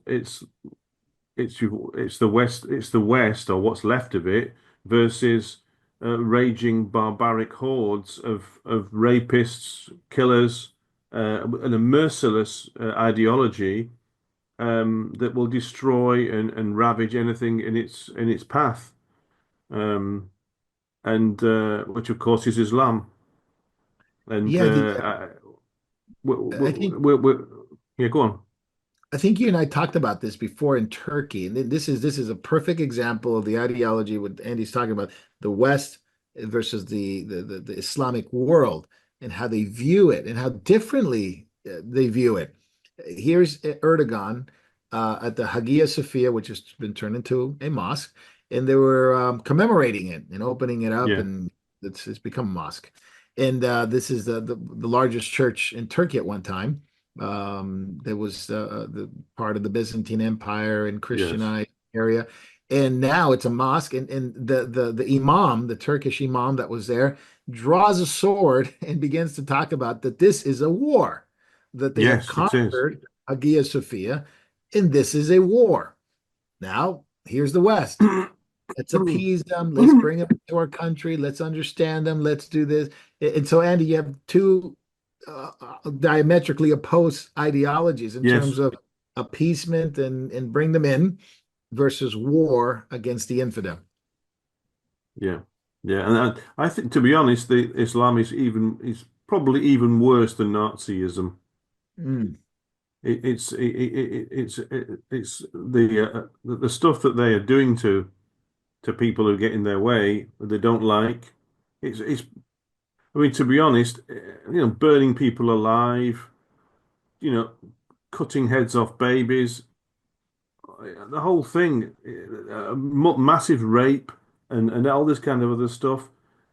the West or what's left of it versus raging barbaric hordes of rapists, killers, and a merciless ideology that will destroy and ravage anything in its path, um, and which of course is Islam. And Yeah, I think yeah, go on. I think you and I talked about this before in Turkey, and this is a perfect example of the ideology what Andy's talking about, the West versus the Islamic world and how they view it and how differently they view it. Here's Erdogan at the Hagia Sophia, which has been turned into a mosque, and they were commemorating it and opening it up, Yeah, and it's become a mosque. And this is the largest church in Turkey at one time. That was the part of the Byzantine Empire and yes, Christianized area. And now it's a mosque, and the imam, the Turkish imam that was there, draws a sword and begins to talk about that this is a war, that they have yes, it is. conquered Hagia Sophia, and this is a war. Now, here's the West. Let's appease them. Let's bring them to our country. Let's understand them. Let's do this. And so, Andy, you have two diametrically opposed ideologies in terms Yes. of appeasement and bring them in versus war against the infidel. Yeah, yeah, and I think, to be honest, the Islam is probably even worse than Nazism. Mm, It's the stuff that they are doing to people who get in their way that they don't like. It's I mean, to be honest, burning people alive, you know, cutting heads off babies, the whole thing, massive rape and all this kind of other stuff,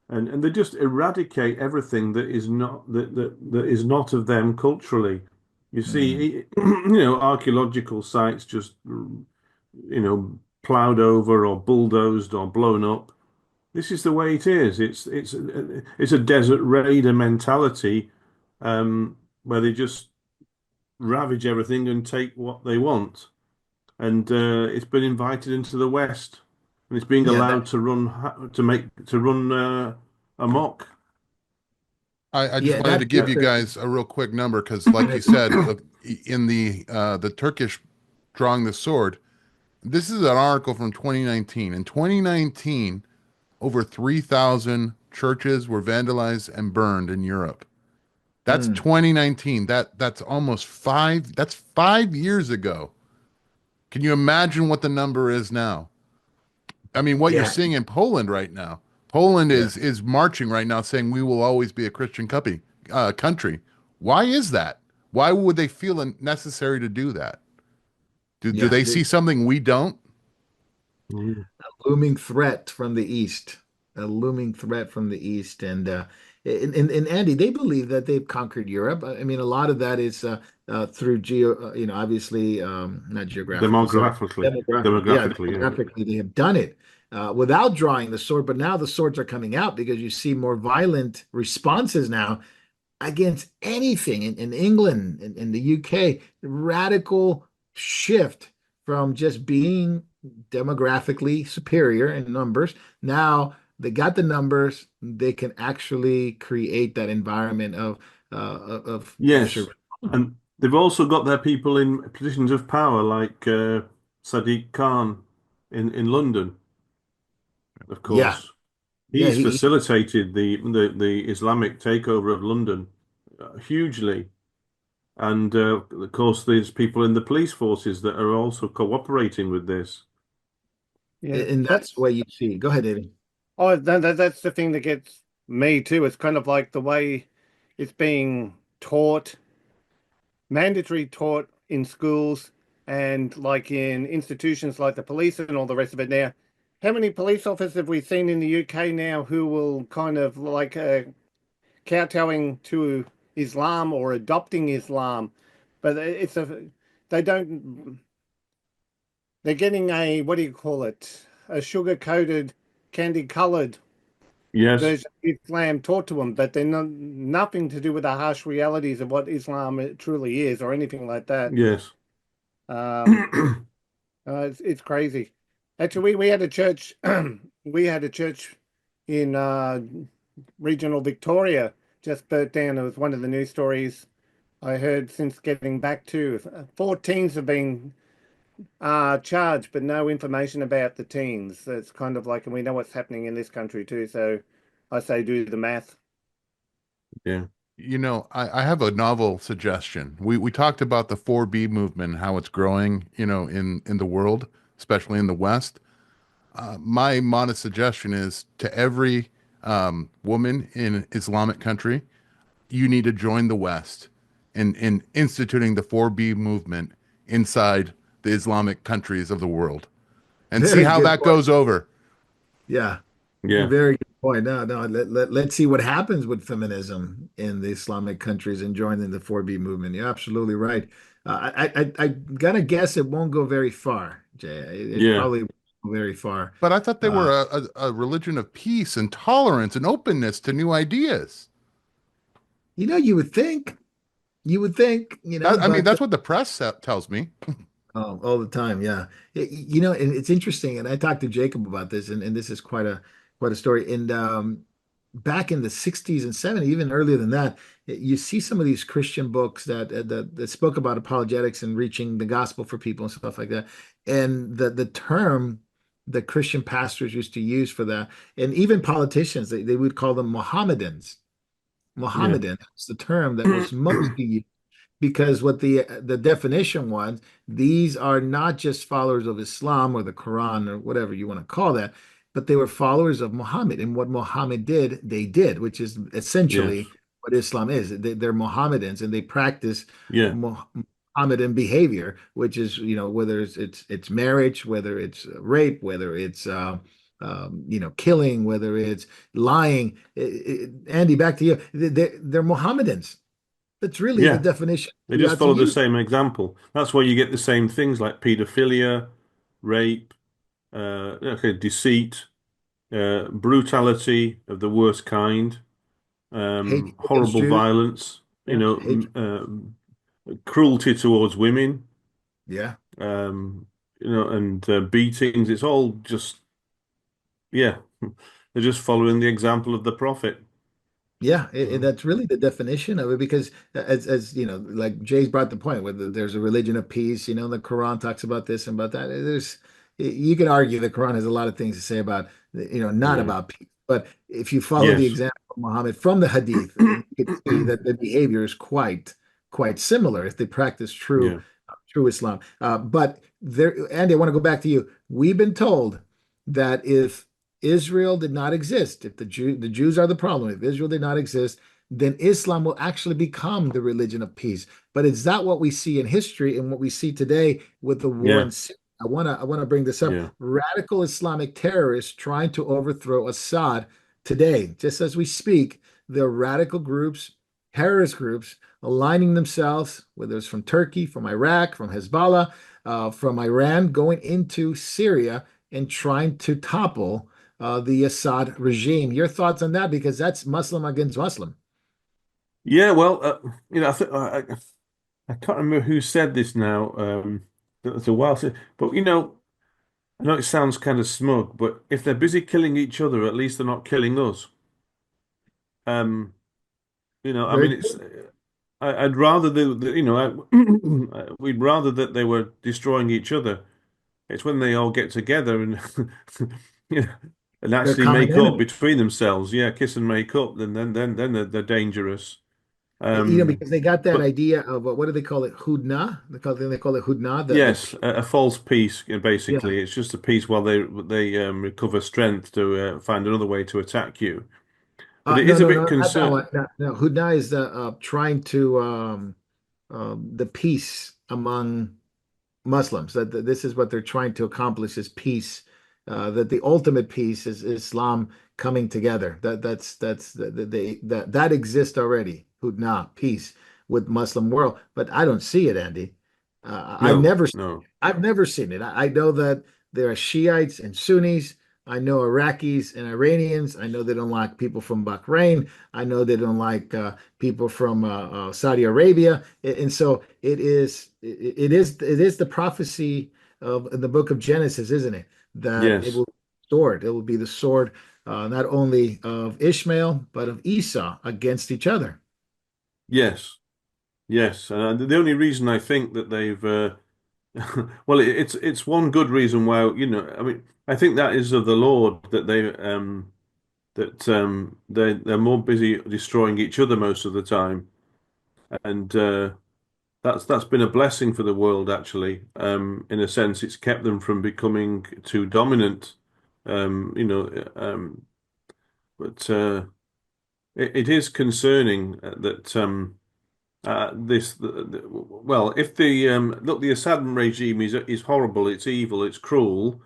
and they just eradicate everything that is not of them culturally. You mm. see, archaeological sites just plowed over or bulldozed or blown up. This is the way it is. It's a desert raider mentality, where they just ravage everything and take what they want, and it's been invited into the West, and it's being Yeah, allowed to run amok. I just yeah, wanted to that give Yeah, you guys a real quick number because, like you said, in the Turkish drawing the sword, this is an article from 2019. In 2019, over 3,000 churches were vandalized and burned in Europe. That's mm, 2019. That's almost five. That's 5 years ago. Can you imagine what the number is now? I mean, what you're yeah, seeing in Poland right now. Poland Yeah. is marching right now saying we will always be a Christian country. Why is that? Why would they feel it necessary to do that? Do Yeah. they see something we don't? Mm. Looming threat from the east, a looming threat from the east, and Andy, they believe that they've conquered Europe. I mean, a lot of that is through obviously, not geographically, sorry, Demographically, yeah. demographically, they have done it without drawing the sword. But now the swords are coming out because you see more violent responses now against anything in England, in the UK, radical shift from just being demographically superior in numbers. Now they got the numbers, they can actually create that environment of Yes, survival. and they've also got their people in positions of power, like Sadiq Khan in London, of Yeah, course. yeah, He's he facilitated the Islamic takeover of London hugely. And of course, there's people in the police forces that are also cooperating with this. Yeah, and that's the way you see it. Go ahead, David. oh, that's the thing that gets me too. It's kind of like the way it's being taught, mandatory taught in schools and like in institutions like the police and all the rest of it now. How many police officers have we seen in the UK now who will kind of like kowtowing to Islam or adopting Islam? But they don't, they're getting a, what do you call it? A sugar-coated, candy-colored Yes, version of Islam taught to them, but they're nothing to do with the harsh realities of what Islam truly is or anything like that. yes. Um, it's crazy. Actually, we had a church, we had a church in regional Victoria just burnt down. It was one of the news stories I heard since getting back to. 4 teens have been charged, but no information about the teens. So it's kind of like, and we know what's happening in this country too. So I say do the math. Yeah. You know, I have a novel suggestion. We talked about the 4B movement, how it's growing, in the world, especially in the West. My modest suggestion is to every woman in an Islamic country, you need to join the West in instituting the 4B movement inside the Islamic countries of the world and see Very how good that point. goes over. Yeah, Yeah. very good point. No, let's see what happens with feminism in the Islamic countries and joining the 4B movement. You're absolutely right. I'm gonna guess it won't go very far, Jay. It Yeah. probably won't go very far. But I thought they Uh, were a religion of peace and tolerance and openness to new ideas. you would think, I mean, but that's what the press tells me. oh, all the time, yeah. And it's interesting, and I talked to Jacob about this, and this is quite a story. And back in the 60s and 70s, even earlier than that, you see some of these Christian books that spoke about apologetics and reaching the gospel for people and stuff like that. And the term the Christian pastors used to use for that, and even politicians, they would call them Mohammedans. Yeah. Mohammedan is the term that was mostly used because what the definition was, these are not just followers of Islam or the Quran or whatever you want to call that, but they were followers of Muhammad. And what Muhammad did, they did, which is Yes. essentially what Islam is. They're Mohammedans and they practice Yeah. Mohammedan behavior, which is, whether it's marriage, whether it's rape, whether it's killing, whether it's lying. Andy, back to you. They're Mohammedans. That's really the Yeah. definition They you just have to follow the use. same example. That's why you get the same things like pedophilia, rape, okay, deceit, brutality of the worst kind, Hate against horrible Jews. violence, Yeah. cruelty towards women, Yeah. and beatings. It's all just, yeah, they're just following the example of the prophet. Yeah, So, that's really the definition of it because as like Jay's brought the point where there's a religion of peace, the Quran talks about this and about that. You can argue the Quran has a lot of things to say about, not yeah. about peace. But if you follow the Yes. example of Muhammad from the Hadith, you can see that the behavior is quite similar if they practice Yeah. true Islam. But Andy, I want to go back to you. We've been told that if Israel did not exist, if the Jews are the problem, if Israel did not exist, then Islam will actually become the religion of peace. But it's not what we see in history and what we see today with the war in Yeah. Syria. I wanna bring this up. Yeah. Radical Islamic terrorists trying to overthrow Assad today, just as we speak. There are radical groups, terrorist groups, aligning themselves, whether it's from Turkey, from Iraq, from Hezbollah, from Iran, going into Syria and trying to topple the Assad regime. Your thoughts on that? Because that's Muslim against Muslim. Yeah, well, I can't remember who said this now. It's a while since, but I know it sounds kind of smug, but if they're busy killing each other, at least they're not killing us. Um, I Very mean, I'd rather we'd rather that they were destroying each other. It's when they all get together and you know, and They're actually common make up enemy. between themselves. Yeah, kiss and make up. Then they're dangerous. Because they got that But idea of what do they call it? Hudna. They call it Hudna. The yes, a false peace. yeah. Basically, it's just a peace while they recover strength to find another way to attack you. But it No, is a no, bit no, not that concern. one. No, no. Hudna is the trying to the peace among Muslims. That this is what they're trying to accomplish is peace. That the ultimate peace is Islam coming together. That exists already. Hudna, peace with Muslim world. But I don't see it, Andy. No, no. I've never seen it. I know that there are Shiites and Sunnis. I know Iraqis and Iranians. I know they don't like people from Bahrain. I know they don't like people from Saudi Arabia. And so it is the prophecy of in the book of Genesis, isn't it? That it Yes, will be sword. It will be the sword not only of Ishmael but of Esau against each other. yes, yes. The only reason I think that they've well, it's one good reason why, I mean, I think that is of the Lord that they're more busy destroying each other most of the time, and that's been a blessing for the world actually. In a sense, it's kept them from becoming too dominant. Um, you know, um, but it is concerning that well, if the Assad regime is horrible, it's evil, it's cruel.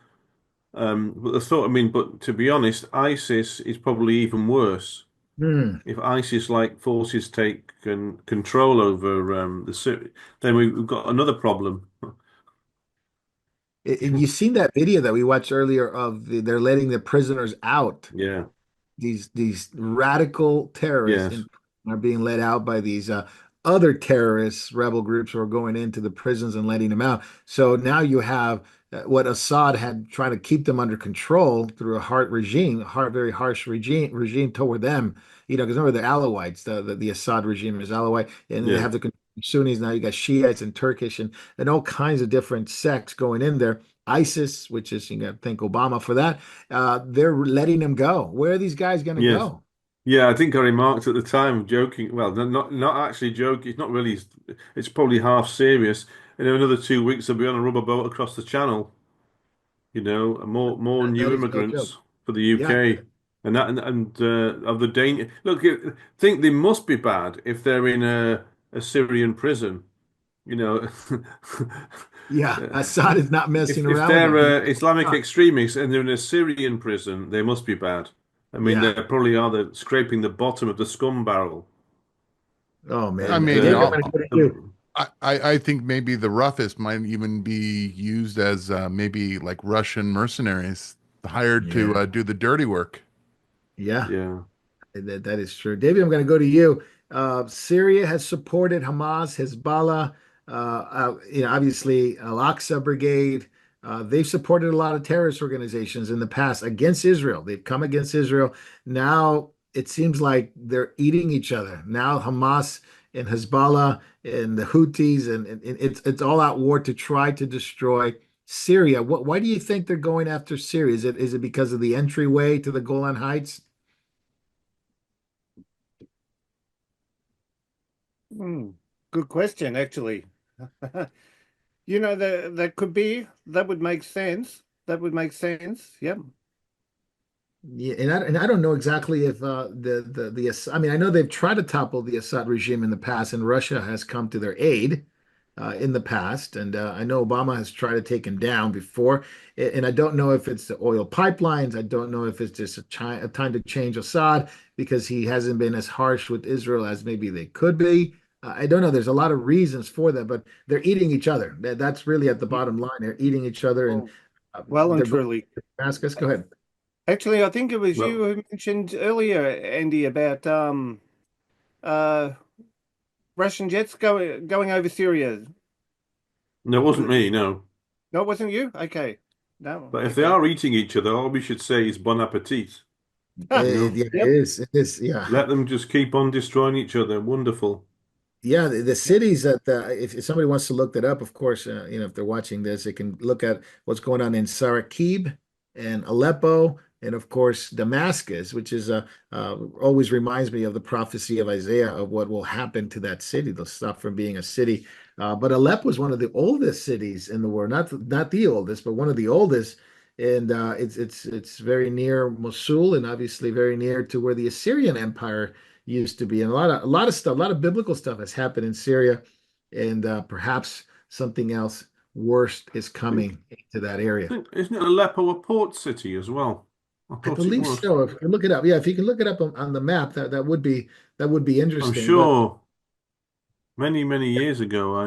But I mean, but to be honest, ISIS is probably even worse. Hmm. If ISIS-like forces take control over the Syria, then we've got another problem. And you seen that video that we watched earlier of they're letting the prisoners out. Yeah. These radical terrorists Yes. are being let out by these other terrorists, rebel groups who are going into the prisons and letting them out. So now you have what Assad had trying to keep them under control through a very harsh regime toward them. Because remember the Alawites, the Assad regime is Alawite, and then they Yeah. have the Sunnis. Now you got Shiites and Turkish and all kinds of different sects going in there. ISIS, which is you got to thank Obama for that. They're letting them go. Where are these guys going to Yes. go? Yeah. I think I remarked at the time, joking. Well, not actually joking. It's not really. It's probably half serious. In another 2 weeks, they'll be on a rubber boat across the channel. More That new is no joke. immigrants for the Yeah, UK, and of the danger. Look, think they must be bad if they're in a Syrian prison. You know, yeah. Assad is not messing if around with they're them. Islamic extremists and they're in a Syrian prison, they must be bad. I mean, they Yeah. probably are scraping the bottom of the scum barrel. Oh I man. And mean, David, I'm going to go to you. I think maybe the roughest might even be used as maybe like Russian mercenaries hired to Yeah. do the dirty work. Yeah. yeah, That is true. David, I'm going to go to you. Syria has supported Hamas, Hezbollah, obviously Al-Aqsa Brigade. They've supported a lot of terrorist organizations in the past against Israel. They've come against Israel. Now it seems like they're eating each other. Now Hamas and Hezbollah and the Houthis and it's all out war to try to destroy Syria. Why do you think they're going after Syria? Is it because of the entryway to the Golan Heights? Hmm, good question, actually. That could be, that would make sense. That would make sense. Yep. Yeah, and I don't know exactly if I mean, I know they've tried to topple the Assad regime in the past, and Russia has come to their aid in the past, and I know Obama has tried to take him down before, and I don't know if it's the oil pipelines. I don't know if it's just a time to change Assad because he hasn't been as harsh with Israel as maybe they could be. I don't know. There's a lot of reasons for that, but they're eating each other. That's really at the bottom line. They're eating each other, and Oh, well and they're going truly. to Damascus. Go ahead. Actually, I think it was you Well, who mentioned earlier, Andy, about uh Russian jets going over Syria. no, it Was wasn't it? me, no. No, it wasn't you? Okay. No, But if they okay. are eating each other, all we should say is bon appetit. You know, Yeah, it Yep. is. It is. Yeah. let them just keep on destroying each other. Wonderful. Yeah, the cities that if somebody wants to look that up, of course, if they're watching this, they can look at what's going on in Sarakib and Aleppo, and of course Damascus, which is always reminds me of the prophecy of Isaiah of what will happen to that city. They'll stop from being a city. But Aleppo is one of the oldest cities in the world, not the oldest, but one of the oldest, and it's very near Mosul, and obviously very near to where the Assyrian Empire used to be. And a lot of stuff, a lot of biblical stuff has happened in Syria, and perhaps something else worse is I think, coming into that area. isn't it Aleppo a port city as well? I I thought it believe was. so. If you look it up, yeah, if you can look it up on the map, that would be I'm interesting. But sure many, many years ago,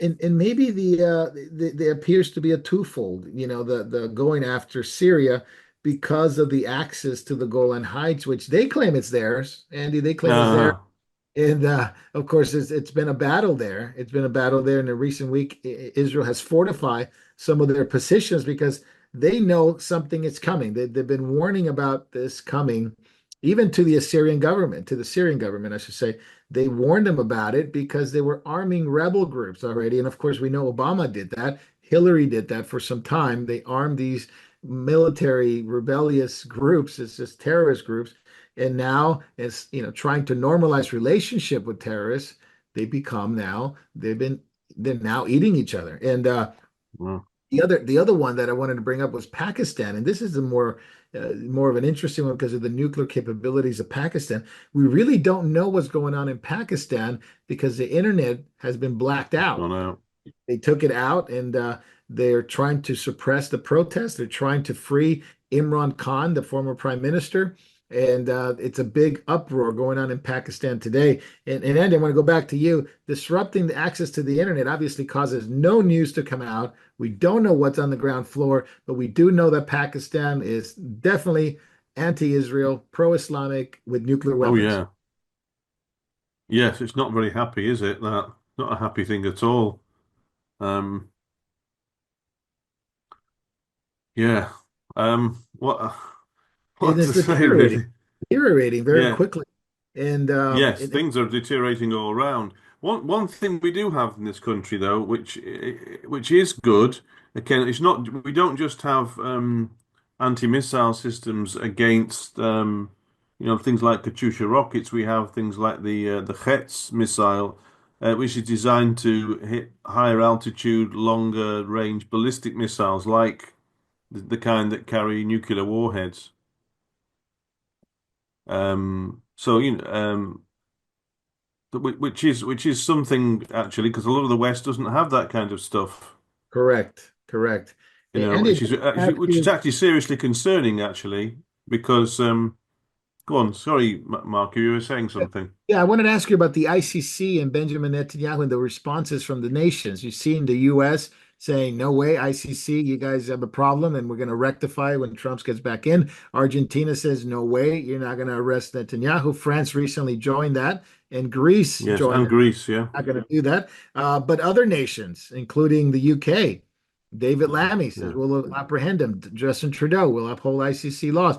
and maybe there appears to be a twofold, the going after Syria because of the access to the Golan Heights, which they claim it's theirs. Andy, they claim it's theirs. uh, And of course, it's been a battle there. It's been a battle there. In the recent week, Israel has fortified some of their positions because they know something is coming. They've been warning about this coming, even to the Assyrian government, to the Syrian government, I should say. They warned them about it because they were arming rebel groups already. And of course, we know Obama did that. Hillary did that for some time. They armed these military rebellious groups. It's just terrorist groups, and now as trying to normalize relationship with terrorists, they're now eating each other. And well, the other one that I wanted to bring up was Pakistan, and this is the more of an interesting one because of the nuclear capabilities of Pakistan. We really don't know what's going on in Pakistan because the internet has been blacked it's out. gone out. They took it out, and they're trying to suppress the protests. They're trying to free Imran Khan, the former prime minister. And it's a big uproar going on in Pakistan today. And Andy, I want to go back to you. Disrupting the access to the internet obviously causes no news to come out. We don't know what's on the ground floor, but we do know that Pakistan is definitely anti-Israel, pro-Islamic with nuclear Oh weapons. yeah, yes. It's not very happy, is it? That not a happy thing at all. Um, yeah. What And what it's to say really? deteriorating very Yeah. quickly. And Yes, things are deteriorating all around. One thing we do have in this country, though, which is good. Again, it's not. We don't just have anti-missile systems against things like Katyusha rockets. We have things like the Chetz missile, which is designed to hit higher altitude, longer range ballistic missiles, like the kind that carry nuclear warheads. So which is something actually, because a lot of the West doesn't have that kind of stuff, correct, correct. Andy, which is ask actually you, actually seriously concerning actually, because go on, sorry, Mark, you were saying something. yeah, I wanted to ask you about the ICC and Benjamin Netanyahu and the responses from the nations. You see in the U.S. saying, no way, ICC, you guys have a problem and we're going to rectify when Trump gets back in. Argentina says, no way, you're not going to arrest Netanyahu. France recently joined that, and Greece Yes, joined and it. Greece, yeah, Not going to do that. But other nations, including the UK, David Lammy says yeah, we'll apprehend him. Justin Trudeau will uphold ICC laws.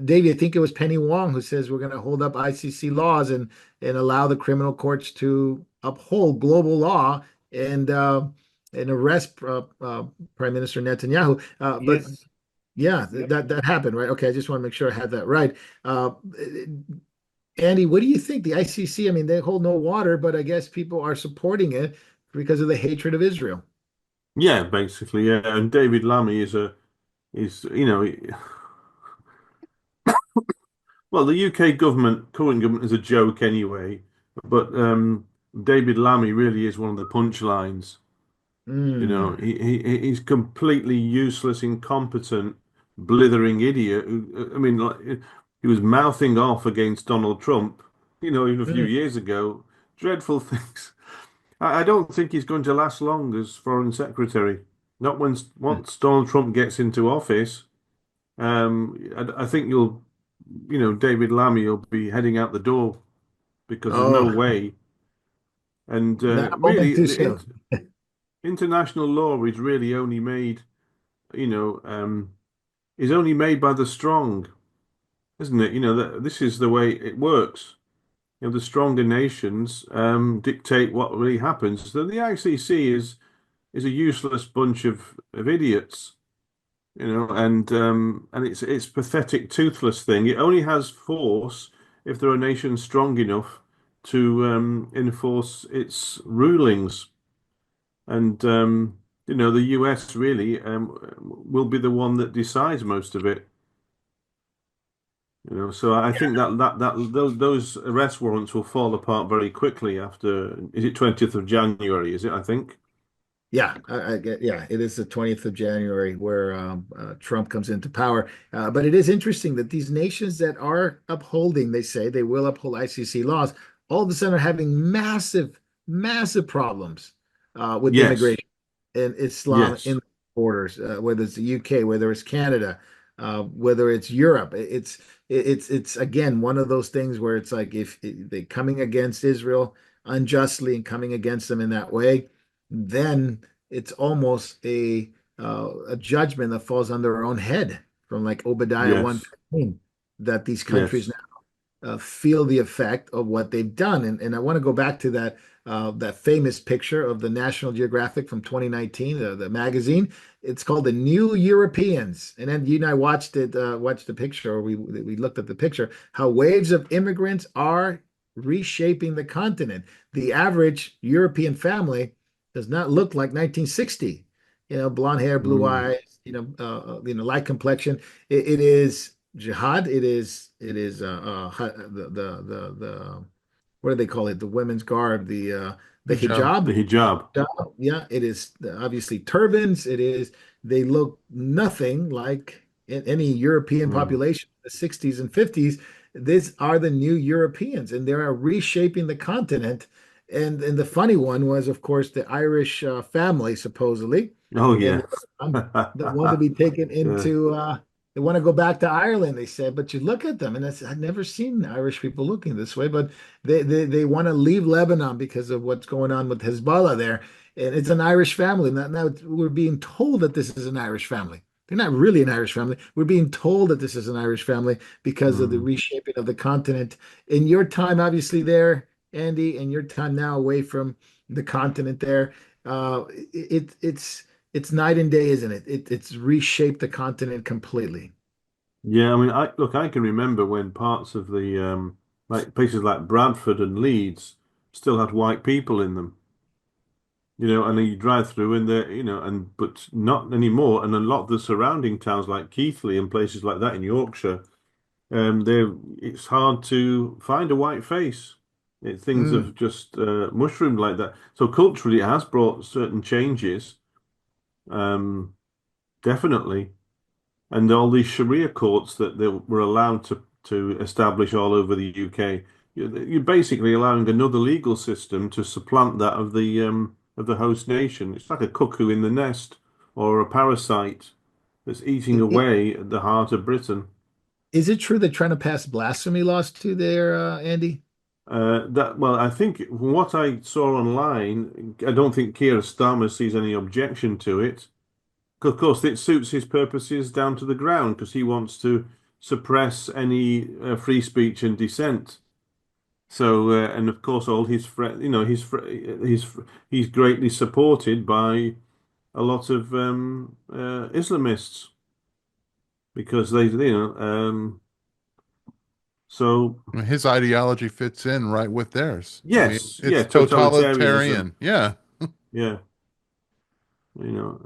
David, I think it was Penny Wong who says we're going to hold up ICC laws and allow the criminal courts to uphold global law and arrest Prime Minister Netanyahu. But Yes. yeah, Yep. that happened, right? Okay, I just want to make sure I had that right. Andy, what do you think? The ICC, I mean, they hold no water, but I guess people are supporting it because of the hatred of Israel. yeah, basically, yeah. And David Lammy is Well, the UK government, current government, is a joke anyway. But David Lammy really is one of the punchlines. You know, Mm. he's completely useless, incompetent, blithering idiot. I mean, like, he was mouthing off against Donald Trump, even a few Mm. years ago. Dreadful things. I don't think he's going to last long as Foreign Secretary. Not once Donald Trump gets into office. I think David Lammy will be heading out the door because there's no Oh, way. And not a moment really, too the soon. international law is really only made, you know, is only made by the strong, isn't it? That this is the way it works. The stronger nations dictate what really happens. So the ICC is a useless bunch of idiots, and it's pathetic, toothless thing. It only has force if there are nations strong enough to enforce its rulings. And the US really will be the one that decides most of it. So I think those arrest warrants will fall apart very quickly after, is it 20th of January, is it, I think? Yeah, I get. Yeah, it is the 20th of January where Trump comes into power. But it is interesting that these nations that are upholding, they say they will uphold ICC laws, all of a sudden are having massive, massive problems with Yes, immigration and Islam in yes. the borders, whether it's the UK, whether it's Canada, whether it's Europe. It's again one of those things where it's like if they coming against Israel unjustly and coming against them in that way, then it's almost a judgment that falls on their own head from like Obadiah Yes, 1:15 that these countries yes. now feel the effect of what they've done. And I want to go back to that famous picture of the National Geographic from 2019, the magazine. It's called The New Europeans. And then you and I watched the picture, or we looked at the picture, how waves of immigrants are reshaping the continent. The average European family does not look like 1960. Blonde hair, blue Mm. eyes, light complexion. It is jihad. The what do they call it? The women's garb, the Hijab. The hijab. hijab. Yeah, it is obviously turbans. They look nothing like in any European Mm. population in the 60s and 50s. These are the new Europeans, and they are reshaping the continent. And the funny one was, of course, the Irish family, supposedly, Oh, and yeah. the one to be taken Yeah. into. They want to go back to Ireland, they said, but you look at them, and I've never seen Irish people looking this way, but they want to leave Lebanon because of what's going on with Hezbollah there. And it's an Irish family. Now we're being told that this is an Irish family. They're not really an Irish family. We're being told that this is an Irish family because of the Mm. reshaping of the continent. In your time, obviously, there, Andy, and your time now away from the continent there, it's night and day, isn't it? It's reshaped the continent completely. Yeah, I mean, I can remember when parts of the like places like Bradford and Leeds still had white people in them. And then you drive through and but not anymore. And a lot of the surrounding towns like Keighley and places like that in Yorkshire, it's hard to find a white face. Things Mm. have just mushroomed like that. So culturally, it has brought certain changes, um, definitely. And all these Sharia courts that they were allowed to establish all over the UK, you're basically allowing another legal system to supplant that of the host nation. It's like a cuckoo in the nest or a parasite that's eating away at the heart of Britain. Is it true they're trying to pass blasphemy laws too there, Andy? Well, I think from what I saw online, I don't think Keir Starmer sees any objection to it. Of course, it suits his purposes down to the ground because he wants to suppress any free speech and dissent. So, and of course, all his friends, he's greatly supported by a lot of Islamists because so His ideology fits in right with theirs. I mean, yes, yeah, it's totalitarianism, totalitarian. Yeah. yeah, you know,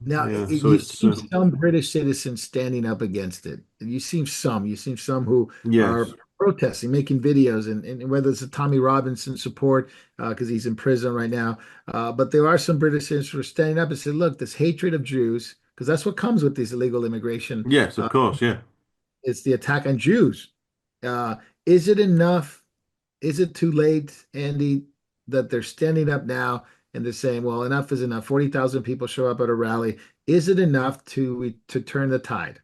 Now, Yeah, so you it's see some British citizens standing up against it. You see some who are yes, protesting, making videos, and whether it's a Tommy Robinson support because he's in prison right now. But there are some British citizens who are standing up and said, look, this hatred of Jews, because that's what comes with this illegal immigration, yes, of uh, course, yeah. it's the attack on Jews. Uh, is it enough? Is it too late, Andy, that they're standing up now and they're saying, well, enough is enough. 40,000 people show up at a rally. Is it enough to turn the tide?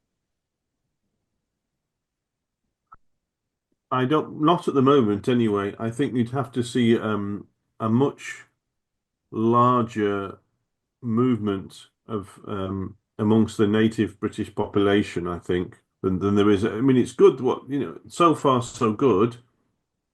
I don't, not at the moment anyway. I think you'd have to see a much larger movement of amongst the native British population, I think, than there is. I mean, it's good what, so far so good,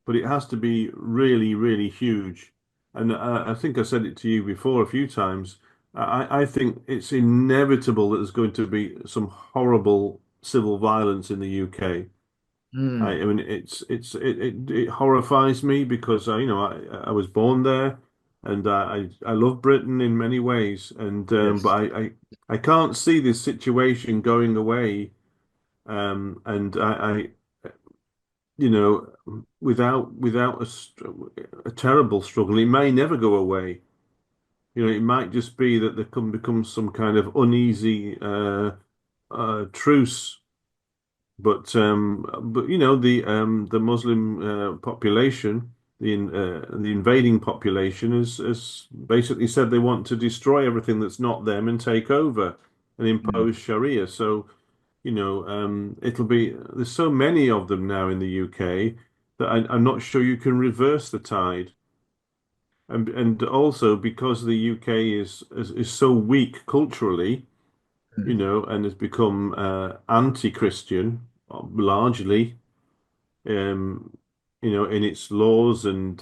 but it has to be really, really huge. And I think I said it to you before a few times. I think it's inevitable that there's going to be some horrible civil violence in the UK. Mm, I mean, it horrifies me because I was born there, and I love Britain in many ways, and but yes. I can't see this situation going away, and you know without a terrible struggle, it may never go away. It might just be that there can become some kind of uneasy truce. But the Muslim population, the invading population, has basically said they want to destroy everything that's not them and take over and Mm, impose Sharia. So it'll be there's so many of them now in the UK that I'm not sure you can reverse the tide. And also because the UK is so weak culturally, mm. and has become anti-Christian largely, um, in its laws and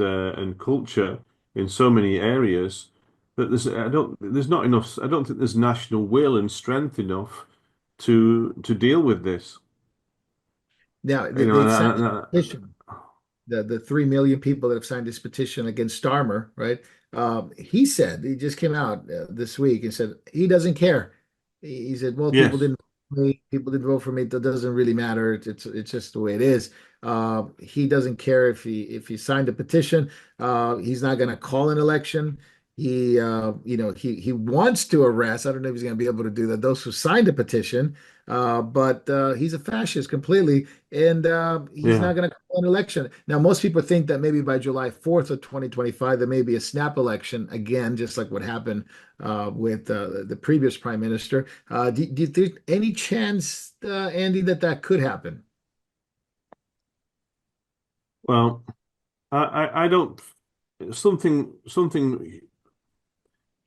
culture in so many areas that there's not enough. I don't think there's national will and strength enough to deal with this. Now, You know, they've signed and a petition. The 3 million people that have signed this petition against Starmer, right? He said he just came out this week and said he doesn't care. He said, "Well, yes, people didn't vote for me. That doesn't really matter. It's just the way it is." He doesn't care if he signed a petition. He's not going to call an election. He wants to arrest. I don't know if he's going to be able to do that. Those who signed a petition, but he's a fascist completely, and he's yeah. not going to call an election. Now, most people think that maybe by July 4th of 2025, there may be a snap election again, just like what happened with the previous prime minister. Do you think any chance, Andy, that could happen? Well, I don't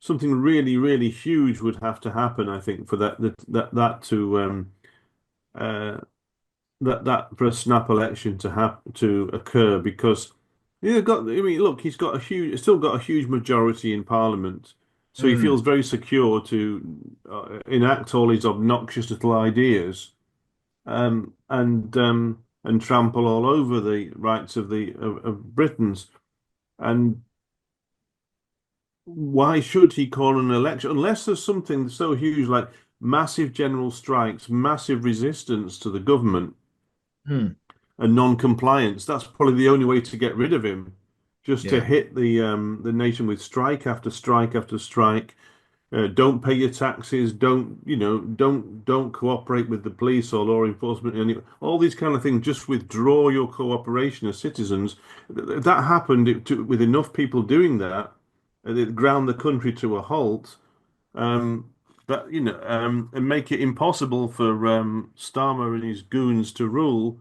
something really really huge would have to happen. I think for that to uh, that for a snap election to occur because I mean look he's still got a huge majority in Parliament, so he Mm, feels very secure to enact all his obnoxious little ideas, and trample all over the rights of Britons. And why should he call an election unless there's something so huge like massive general strikes, massive resistance to the government, mm, and non-compliance? That's probably the only way to get rid of him. Just to yeah, hit the nation with strike after strike after strike. Don't pay your taxes. Don't cooperate with the police or law enforcement. And all these kind of things. Just withdraw your cooperation as citizens. That happened with enough people doing that. It ground the country to a halt. Um, and make it impossible for Starmer and his goons to rule.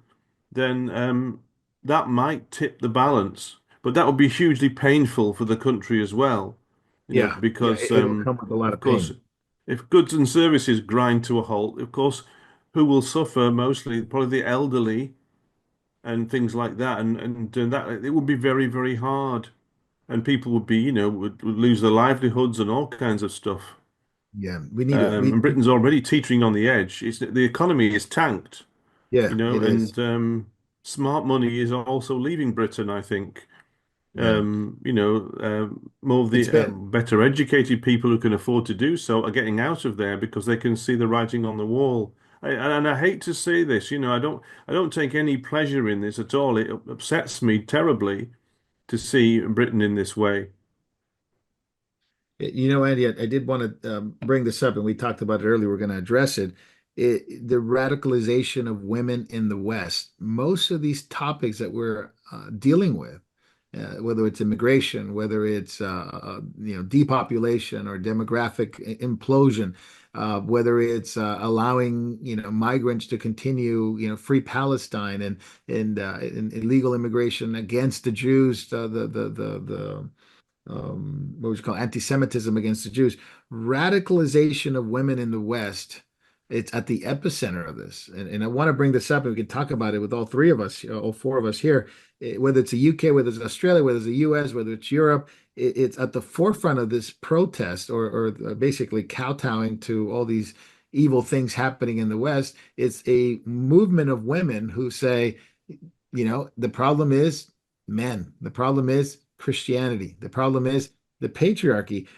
Then that might tip the balance. But that would be hugely painful for the country as well, yeah. because It'll come with a lot of of course, pain. if goods and services grind to a halt, of course, who will suffer mostly? Probably the elderly and things like that, and that it would be very, very hard, and people would be, would lose their livelihoods and all kinds of stuff. Yeah, we need it. And Britain's already teetering on the edge. The economy is tanked, Yeah, it is. and smart money is also leaving Britain, I think. Right. More of It's the been better educated people who can afford to do so are getting out of there because they can see the writing on the wall. And I hate to say this, I don't take any pleasure in this at all. It upsets me terribly to see Britain in this way. Andy, I did want to bring this up, and we talked about it earlier. We're going to address it. The radicalization of women in the West. Most of these topics that we're dealing with, whether it's immigration, whether it's depopulation or demographic implosion, whether it's allowing migrants to continue free Palestine and illegal immigration against the Jews, the what would you call anti-Semitism against the Jews, radicalization of women in the West. It's at the epicenter of this. And I want to bring this up and we can talk about it with all three of us, all four of us here, whether it's the UK, whether it's Australia, whether it's the US, whether it's Europe, it's at the forefront of this protest or basically kowtowing to all these evil things happening in the West. It's a movement of women who say, the problem is men. The problem is Christianity. The problem is the patriarchy.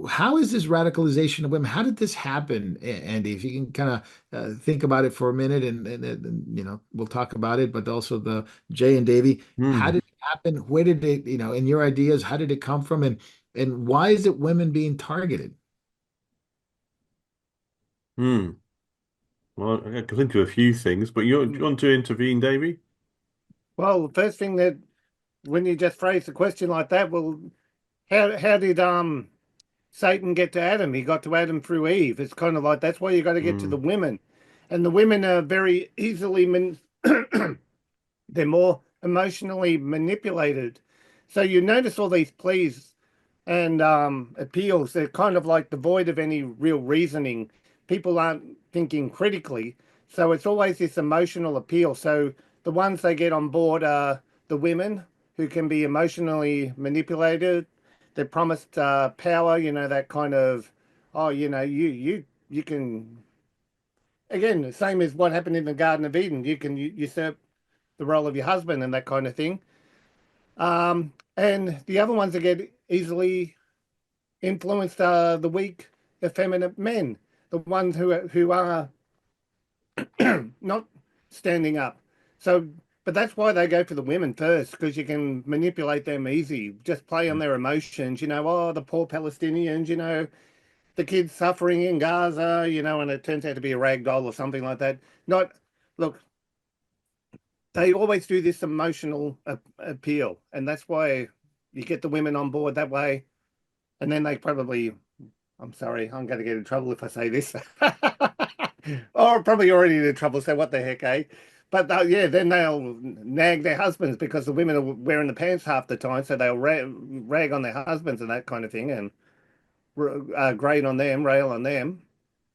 How is this radicalization of women? How did this happen, Andy? If you can kind of think about it for a minute, and we'll talk about it. But also the Jay and Davy, how Hmm. did it happen? Where did it, in your ideas, how did it come from, and why is it women being targeted? Hmm. Well, I can think of a few things, but you want to intervene, Davy? Well, the first thing that when you just phrase a question like that, well, how did Satan get to Adam? He got to Adam through Eve. It's kind of like that's why you got to get to Hmm. the women, and the women are very easily they're more emotionally manipulated. So you notice all these pleas and appeals, they're kind of like devoid of any real reasoning. People aren't thinking critically. So it's always this emotional appeal. So the ones they get on board are the women who can be emotionally manipulated. They're promised power, that kind of, oh, you can, again, the same as what happened in the Garden of Eden. You can usurp the role of your husband and that kind of thing. And the other ones that get easily influenced are the weak, effeminate men, the ones who are not standing up. So, but that's why they go for the women first, because you can manipulate them easy. Just play on their emotions. Oh, the poor Palestinians. The kids suffering in Gaza. And it turns out to be a rag doll or something like that. Not look. They always do this emotional appeal, and that's why you get the women on board that way. And then they probably, I'm sorry, I'm going to get in trouble if I say this, or probably already in trouble. So what the heck, eh? But yeah, then they'll nag their husbands because the women are wearing the pants half the time, so they'll rag on their husbands and that kind of thing, and grate on them, rail on them.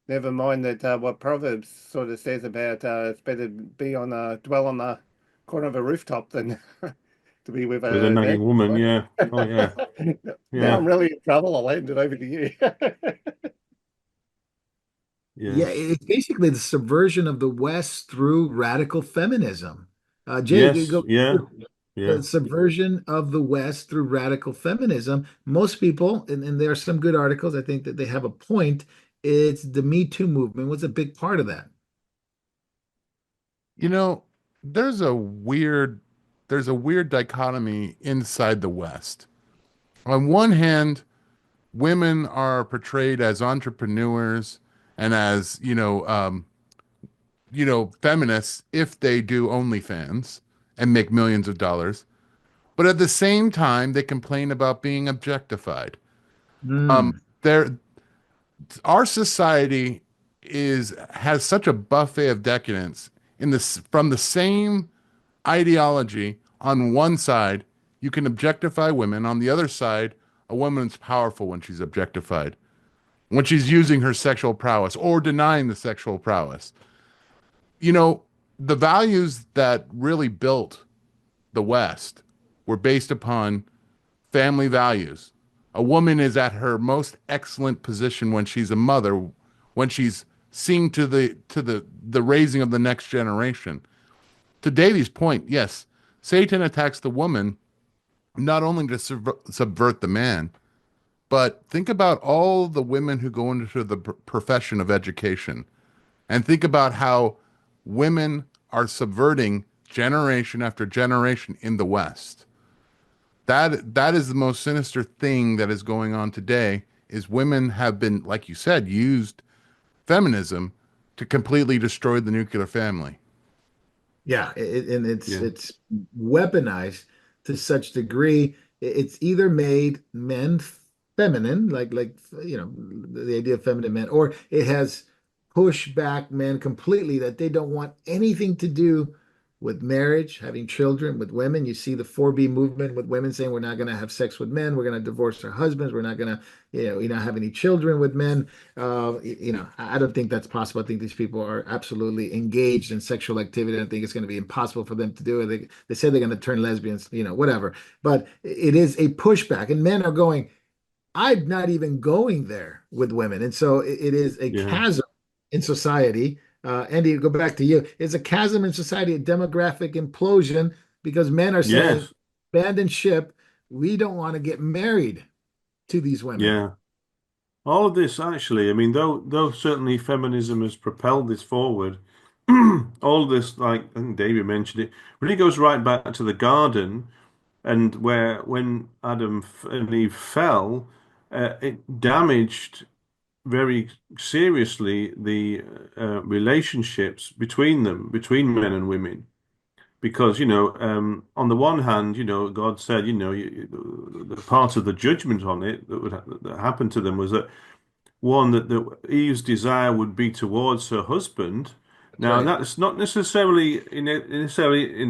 Never mind that what Proverbs sort of says about it's better to be dwell on the corner of a rooftop than to be with With a a nagging woman, virgin. yeah. Oh, yeah. Now I'm Yeah. really in trouble. I'll hand it over to you. Yeah, Yes. it's basically the subversion of the West through radical feminism. Jay, Yes. Yeah. the Yeah. subversion of the West through radical feminism. Most people, and there are some good articles, I think that they have a point. It's the Me Too movement was a big part of that. You know, there's a weird there's a weird dichotomy inside the West. On one hand, women are portrayed as entrepreneurs and as, feminists if they do OnlyFans and make millions of dollars. But at the same time, they complain about being objectified. Mm, There, our society has such a buffet of decadence in this from the same ideology. On one side, you can objectify women. On the other side, a woman's powerful when she's objectified, when she's using her sexual prowess or denying the sexual prowess. You know, the values that really built the West were based upon family values. A woman is at her most excellent position when she's a mother, when she's seeing to the raising of the next generation. To Davy's point, yes, Satan attacks the woman not only to subvert the man, but think about all the women who go into the profession of education, and think about how women are subverting generation after generation in the West. That is the most sinister thing that is going on today, is women have been, like you said, used feminism to completely destroy the nuclear family. Yeah, and Yeah. it's weaponized to such degree. It's either made men feminine, like the idea of feminine men, or it has pushed back men completely that they don't want anything to do with marriage, having children with women. You see the 4B movement with women saying we're not going to have sex with men, we're going to divorce our husbands, we're not going to, have any children with men. I don't think that's possible. I think these people are absolutely engaged in sexual activity. I think it's going to be impossible for them to do it. They say they're going to turn lesbians, whatever. But it is a pushback, and men are going, I'm not even going there with women. And so it is a Yeah. chasm in society. Andy, go back to you. It's a chasm in society, a demographic implosion, because men are saying, Yes. abandon ship. We don't want to get married to these women. Yeah. All of this, actually, I mean, though certainly feminism has propelled this forward, all of this, like I think David mentioned it, really goes right back to the garden, and where when Adam and Eve fell, it damaged very seriously the relationships between them, between men and women. Because, on the one hand, God said, the part of the judgment on it that happened to them was that one that Eve's desire would be towards her husband. That's Now, right. that's not necessarily in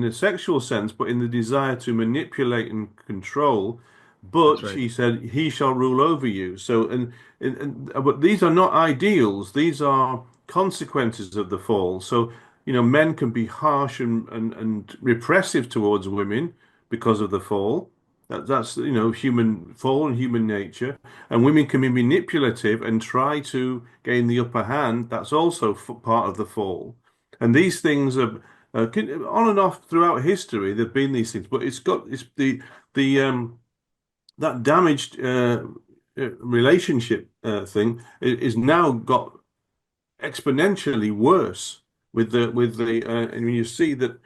the sexual sense, but in the desire to manipulate and control. That's But right. he said, "He shall rule over you." So, but these are not ideals; these are consequences of the fall. So, men can be harsh and repressive towards women because of the fall. That's human fall and human nature, and women can be manipulative and try to gain the upper hand. That's also part of the fall. And these things are on and off throughout history. There've been these things, but it's the that damaged relationship thing is now got exponentially worse and when you see that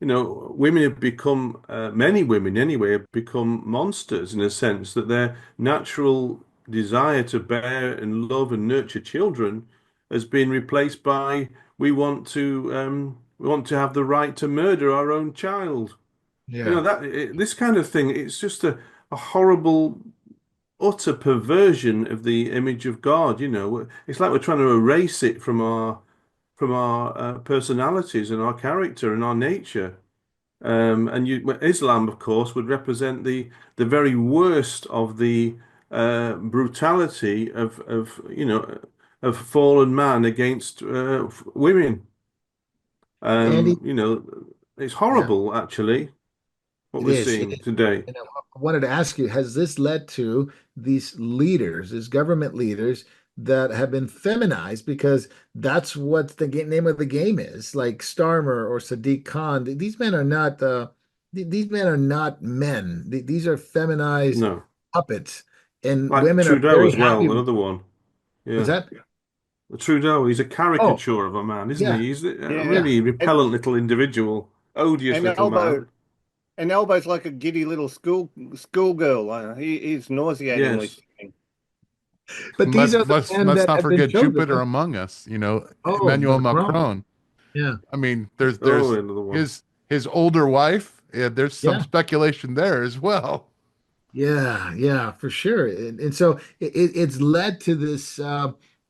women have become, many women anyway, have become monsters in a sense that their natural desire to bear and love and nurture children has been replaced by we want to have the right to murder our own child. Yeah. This kind of thing, it's just a horrible, utter perversion of the image of God. It's like we're trying to erase it from our personalities and our character and our nature. Islam, of course, would represent the very worst of the brutality of fallen man against women. Andy, It's yeah, horrible, actually, what it we're is. It seeing is. today. And I wanted to ask you, has this led to these leaders, these government leaders that have been feminized because that's what the name of the game is, like Starmer or Sadiq Khan. These men are not these men are not men. These are feminized No, puppets, and like women are Trudeau very as happy well, with. another one. Was Yeah, that? Trudeau. He's a Oh, caricature of a man, isn't yeah, he? He's a Yeah. yeah, really And repellent little individual, odious and little elbow man. and elbow's like a giddy little schoolgirl. He's nauseatingly Yes. stunning. but And these let's are the let's men let's that not have been forget chosen, Jupiter huh? among us. Oh, Emmanuel Macron. Macron. Yeah, I mean, Oh, there's another one. his older wife. Yeah, there's some yeah. speculation there as well. Yeah, yeah, for sure. And so it's led to this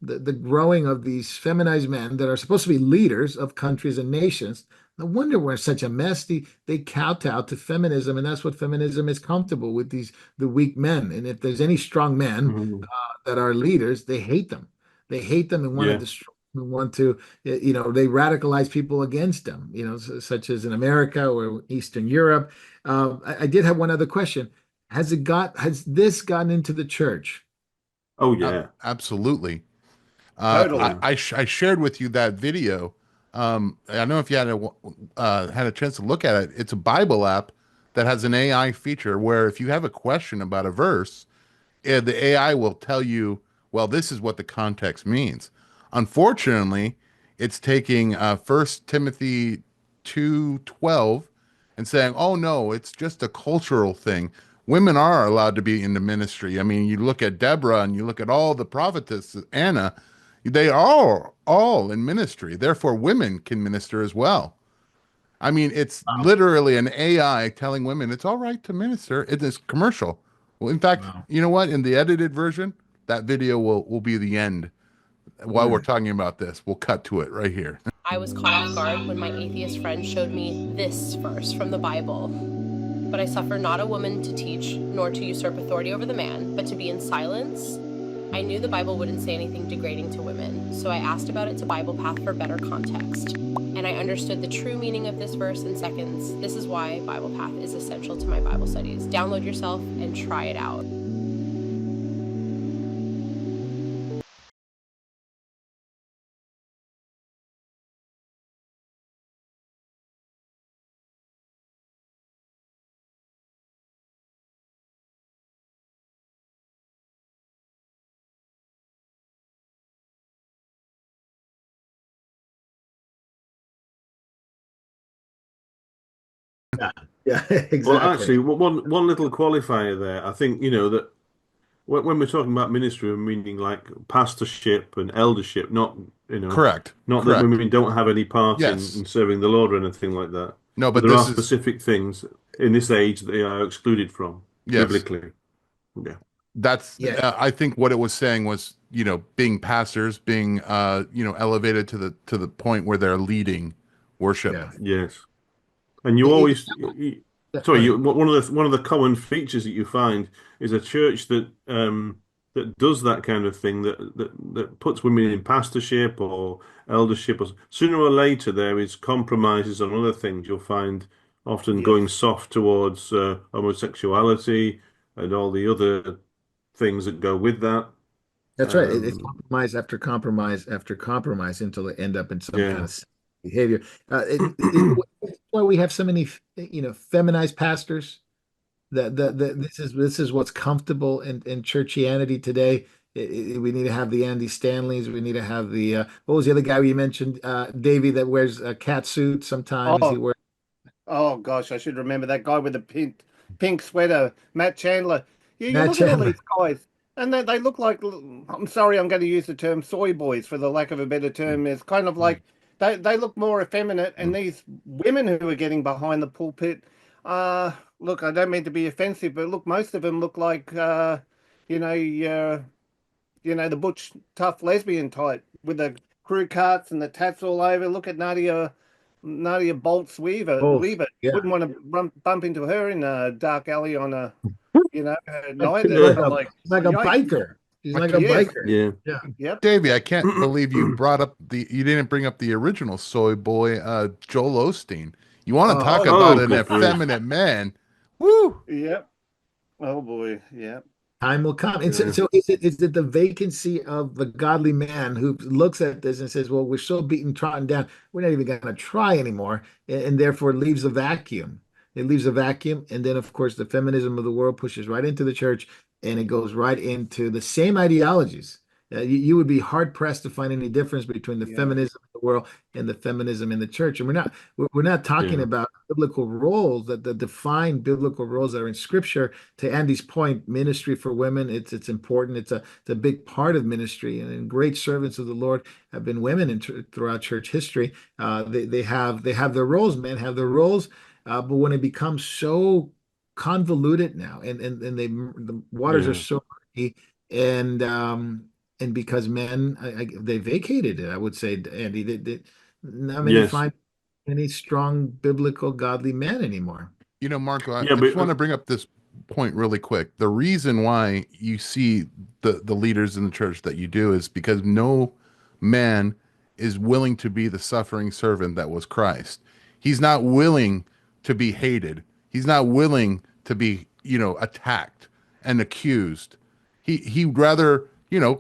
the growing of these feminized men that are supposed to be leaders of countries and nations. No wonder we're in such a mess. They kowtow to feminism, and that's what feminism is comfortable with, these the weak men. And if there's any strong men Mhm. that are leaders, they hate them. They hate them and want to Yeah. destroy them, and want to, they radicalize people against them, such as in America or Eastern Europe. I did have one other question. Has this gotten into the church? Oh, yeah. Absolutely. Totally. Yeah. I shared with you that video. I don't know if you had had a chance to look at it. It's a Bible app that has an AI feature where if you have a question about a verse, the AI will tell you, well, this is what the context means. Unfortunately, it's taking 1 Timothy 2:12 and saying, oh no, it's just a cultural thing. Women are allowed to be in the ministry. I mean, you look at Deborah and you look at all the prophetesses, Anna, they are all in ministry. Therefore, women can minister as well. I mean, it's Wow. literally an AI telling women it's all right to minister. It is commercial. Well, in fact, Wow. you know what? In the edited version, that video will be the end. While we're talking about this, we'll cut to it right here. I was caught off guard when my atheist friend showed me this verse from the Bible. But I suffer not a woman to teach, nor to usurp authority over the man, but to be in silence. I knew the Bible wouldn't say anything degrading to women, so I asked about it to Bible Path for better context. And I understood the true meaning of this verse in seconds. This is why Bible Path is essential to my Bible studies. Download yourself and try it out. Yeah, yeah, Well, exactly. actually, one little qualifier there. I think, that when we're talking about ministry, we're meaning like pastorship and eldership, not, Correct. not that Correct. women don't have any part Yes. in serving the Lord or anything like that. No, But but there are this is, specific things in this age that they are excluded from yes, biblically. Yeah. that's, Yeah. I think what it was saying was, being pastors, being, elevated to the point where they're leading worship. Yeah. Yes. And you It- always, go sorry, ahead. one of the common features that you find is a church that does that kind of thing, that puts women in pastorship or eldership. Or sooner or later, there is compromises on other things. You'll find often Yes. going soft towards homosexuality and all the other things that go with that. That's right. It's Um, compromise after compromise after compromise until they end up in some kind yeah, of behavior. That's why we have so many, feminized pastors. This is what's comfortable in churchianity today. We need to have the Andy Stanleys. We need to have the what was the other guy you mentioned, Davey, that wears a cat suit sometimes. He Oh, wears oh gosh, I should remember that guy with the pink sweater, Matt Chandler. You Matt look at all Chandler. these guys, and they look like, I'm sorry, I'm going to use the term soy boys for the lack of a better term. It's kind of like they look more effeminate, and these women who are getting behind the pulpit, look, I don't mean to be offensive, but look, most of them look like you know, the butch tough lesbian type with the crew carts and the tats all over. Look at Nadia Boltz Weaver. Both. Weaver. Yeah. Wouldn't want to bump into her in a dark alley on a, at night. She's like I'm a like, she's like a yikes. biker. She's like a Yes. biker. yeah. Yeah. Yep. Davey, I can't believe you didn't bring up the original soy boy, Joel Osteen. You want to talk Oh, about Oh, an good grief. effeminate man? Woo! Yep. Oh boy. Yep. time will come. And so, Yeah. so is it the vacancy of the godly man who looks at this and says, well, we're so beaten, trodden down, we're not even going to try anymore, and therefore leaves a vacuum. It leaves a vacuum. And then, of course, the feminism of the world pushes right into the church, and it goes right into the same ideologies. You would be hard pressed to find any difference between the Yeah. feminism of the world and the feminism in the church. And we're not talking Yeah. about biblical roles, that the defined biblical roles that are in Scripture. To Andy's point, ministry for women, it's important. It's a big part of ministry, and great servants of the Lord have been women throughout church history. They have their roles, men have their roles, but when it becomes so convoluted now, and the waters are Yeah. so murky, and because men, they vacated it, I would say, Andy, not many Yes. find any strong biblical godly men anymore. Marco, I Yeah, just but want to bring up this point really quick. The reason why you see the leaders in the church that you do is because no man is willing to be the suffering servant that was Christ. He's not willing to be hated. He's not willing to be, attacked and accused. He'd rather,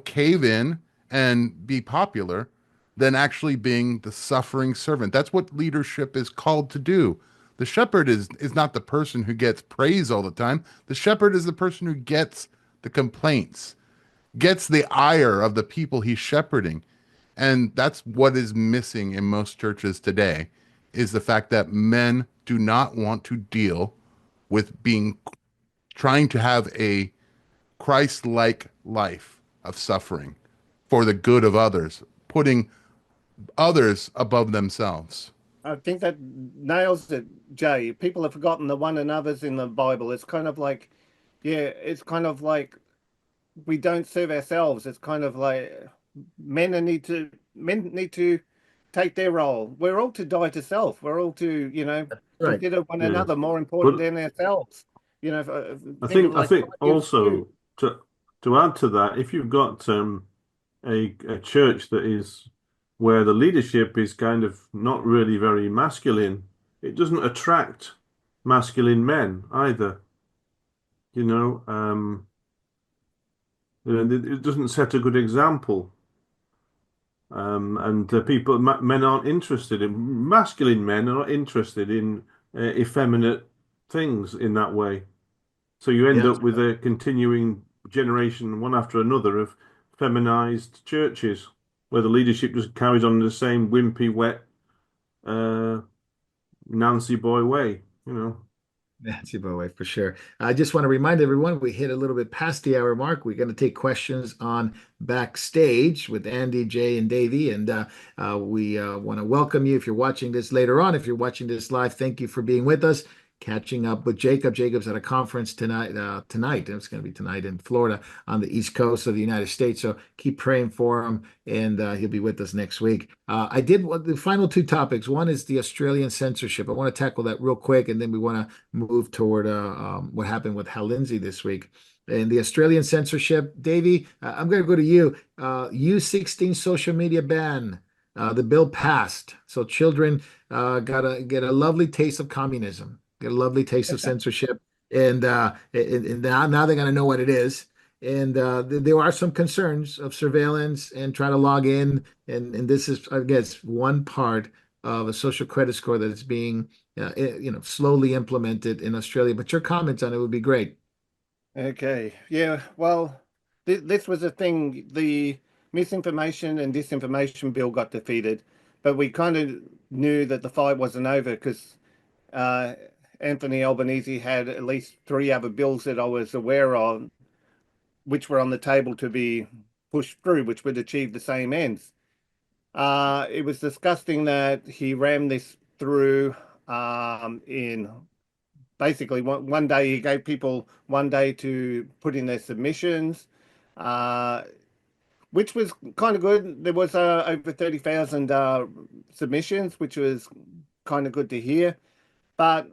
cave in and be popular than actually being the suffering servant. That's what leadership is called to do. The shepherd is not the person who gets praise all the time. The shepherd is the person who gets the complaints, gets the ire of the people he's shepherding. And that's what is missing in most churches today, is the fact that men do not want to deal with trying to have a Christ-like life of suffering for the good of others, putting others above themselves. I think that nails it, Jay. People have forgotten the one another's in the Bible. It's kind of like, yeah, it's kind of like we don't serve ourselves. It's kind of like men need to take their role. We're all to die to self. We're all to, Right. consider one Yeah. another more important But than ourselves. I think also to add to that, if you've got a church that is where the leadership is kind of not really very masculine, it doesn't attract masculine men either. It doesn't set a good example. And men aren't interested in masculine men are not interested in effeminate things in that way. So you end up with a continuing generation, one after another, of feminized churches where the leadership just carries on in the same wimpy, wet, Nancy boy way, Nancy Bowie, for sure. I just want to remind everyone we hit a little bit past the hour mark. We're going to take questions on Backstage with Andy, Jay, and Davey. And we want to welcome you if you're watching this later on. If you're watching this live, thank you for being with us. Catching up with Jacob. Jacob's at a conference tonight. It's going to be tonight in Florida on the East Coast of the United States. So keep praying for him, and he'll be with us next week. I did the final two topics. One is the Australian censorship. I want to tackle that real quick, and then we want to move toward what happened with Hal Lindsay this week. And the Australian censorship, Davey, I'm going to go to you. U16 social media ban. The bill passed, so children got to get a lovely taste of communism. Get a lovely taste of censorship, and now they're going to know what it is. And there are some concerns of surveillance and trying to log in, and this is, I guess, one part of a social credit score that is being, slowly implemented in Australia. But your comments on it would be great. Okay. Yeah. Well, this was a thing. The misinformation and disinformation bill got defeated, but we kind of knew that the fight wasn't over because Anthony Albanese had at least three other bills that I was aware of, which were on the table to be pushed through, which would achieve the same ends. It was disgusting that he rammed this through in basically one day. He gave people one day to put in their submissions, which was kind of good. There was over 30,000 submissions, which was kind of good to hear. But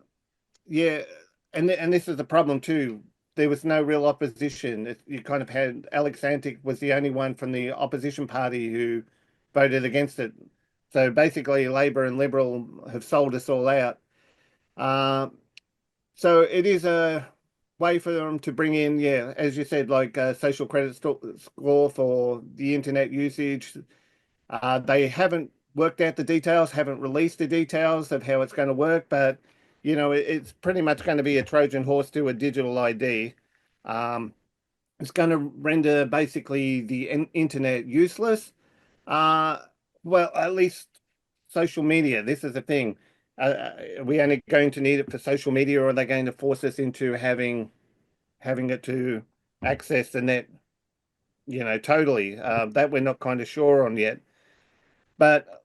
yeah, and this is the problem too. There was no real opposition. You kind of had Alex Antic was the only one from the opposition party who voted against it. So basically, Labor and Liberal have sold us all out. So it is a way for them to bring in, yeah, as you said, like a social credit score for the internet usage. They haven't worked out the details, haven't released the details of how it's going to work, but it's pretty much going to be a Trojan horse to a digital ID. It's going to render basically the internet useless. Well, at least social media. This is the thing. Are we only going to need it for social media, or are they going to force us into having it to access the net? Totally. That we're not kind of sure on yet. But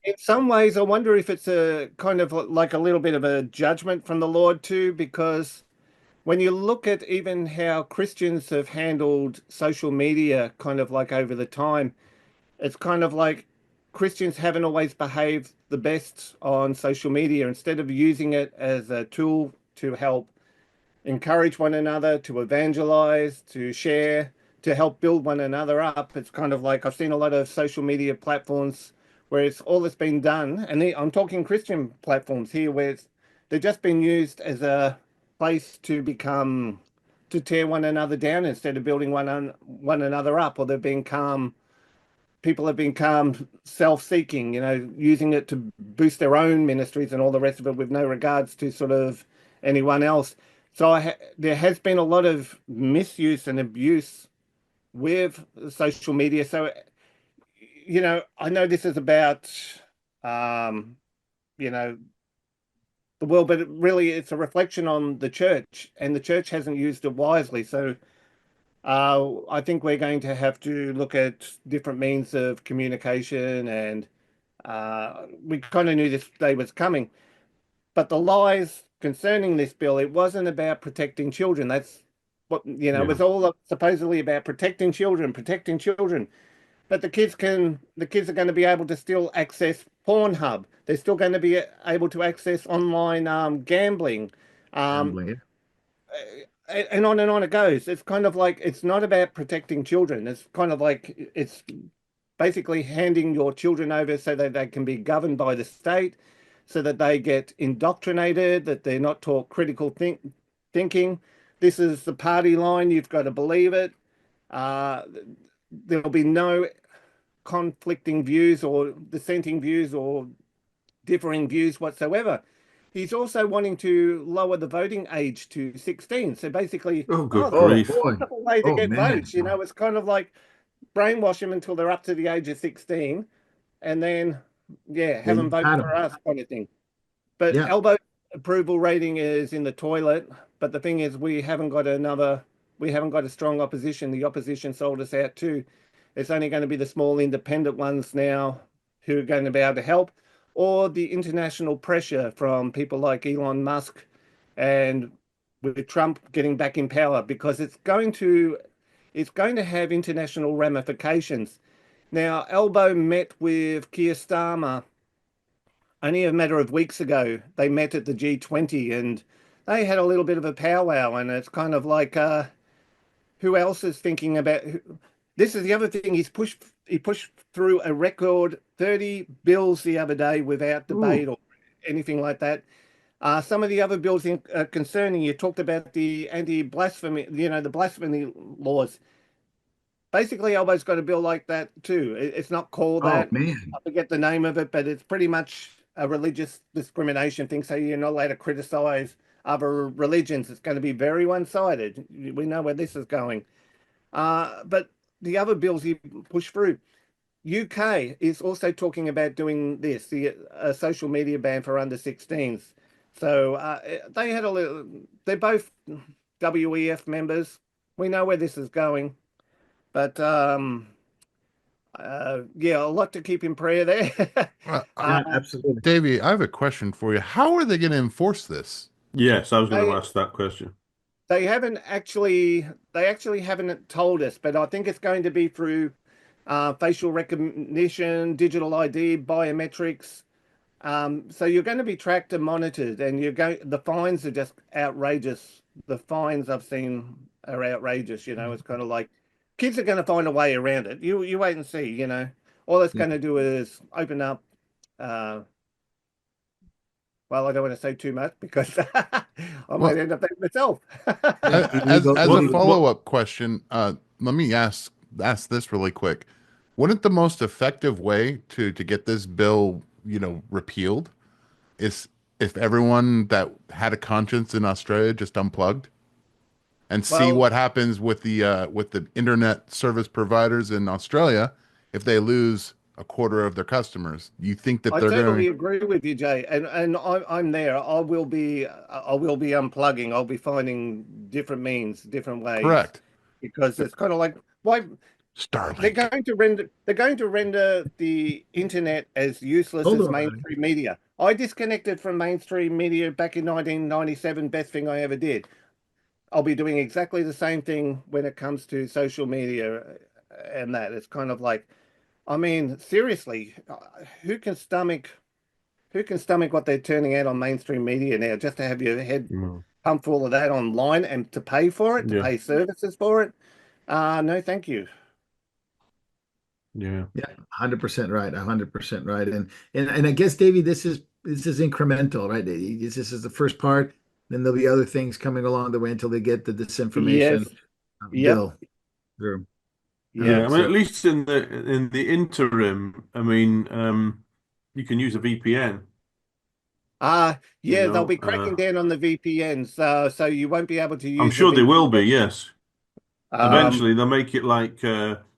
in some ways, I wonder if it's a kind of like a little bit of a judgment from the Lord too, because when you look at even how Christians have handled social media kind of like over the time, it's kind of like Christians haven't always behaved the best on social media. Instead of using it as a tool to help encourage one another, to evangelize, to share, to help build one another up, it's kind of like I've seen a lot of social media platforms where it's all that's been done, and I'm talking Christian platforms here, where they've just been used as a place to tear one another down instead of building one another up, or they've become people have become self-seeking, using it to boost their own ministries and all the rest of it with no regards to sort of anyone else. So there has been a lot of misuse and abuse with social media. So, I know this is about, you know, the world, but really it's a reflection on the church, and the church hasn't used it wisely. So I think we're going to have to look at different means of communication, and we kind of knew this day was coming. But the lies concerning this bill, it wasn't about protecting children. That's what, it was all supposedly about protecting children, protecting children. But the kids are going to be able to still access Pornhub. They're still going to be able to access online gambling. Um, Gambling. and on it goes. It's kind of like, it's not about protecting children. It's kind of like, it's basically handing your children over so that they can be governed by the state, so that they get indoctrinated, that they're not taught critical thinking. This is the party line. You've got to believe it. There'll be no conflicting views or dissenting views or differing views whatsoever. He's also wanting to lower the voting age to 16. So basically, good Oh grief. boy. a way to Oh, get man. votes. It's kind of like brainwash them until they're up to the age of 16, and then have them vote for us, kind of thing. But Yeah. Elbow approval rating is in the toilet. But the thing is, we haven't got a strong opposition. The opposition sold us out too. It's only going to be the small independent ones now who are going to be able to help, or the international pressure from people like Elon Musk, and with Trump getting back in power, because it's going to have international ramifications. Now, Elbow met with Keir Starmer only a matter of weeks ago. They met at the G20, and they had a little bit of a powwow, and it's kind of like, who else is thinking about this? Is the other thing. He pushed through a record 30 bills the other day without debate or anything like that. Some of the other bills concerning, you talked about the anti-blasphemy, the blasphemy laws. Basically, Elbow's got a bill like that too. It's not called that. Oh man. I forget the name of it, but it's pretty much a religious discrimination thing. So you're not allowed to criticize other religions. It's going to be very one-sided. We know where this is going. But the other bills he pushed through, UK is also talking about doing this, the social media ban for under 16s. So they had they're both WEF members. We know where this is going. But a lot to keep in prayer there. Yeah, Absolutely. Davey, I have a question for you. How are they going to enforce this? Yes, I was going to ask that question. They actually haven't told us, but I think it's going to be through facial recognition, digital ID, biometrics. So you're going to be tracked and monitored, and the fines are just outrageous. The fines I've seen are outrageous. It's kind of like kids are going to find a way around it. You wait and see. All it's going to do is open up. Well, I don't want to say too much because I might end up there myself. As a follow-up question, let me ask this really quick. Wouldn't the most effective way to get this bill, repealed is if everyone that had a conscience in Australia just unplugged and see what happens with the internet service providers in Australia if they lose a quarter of their customers? You think that they're going to? I totally agree with you, Jay, and I'm there. I will be unplugging. I'll be finding different means, different ways. Correct. Because it's kind of like, why Starlink. They're going to render the internet as useless as mainstream media. I disconnected from mainstream media back in 1997. Best thing I ever did. I'll be doing exactly the same thing when it comes to social media, and that it's kind of like, I mean, seriously, who can stomach what they're turning out on mainstream media now, just to have your head pumped full of that online and to pay for it, to pay services for it? No, thank you. Yeah, 100% right. 100% right. And I guess, Davey, this is incremental, right? This is the first part. Then there'll be other things coming along the way until they get the disinformation bill through. Yeah, I mean, at So, least in the interim, I mean, you can use a VPN, yeah, they'll be cracking down on the VPNs, so you won't be able to I'm use the sure they will be, VPN. yes. Um, Eventually, they'll make it like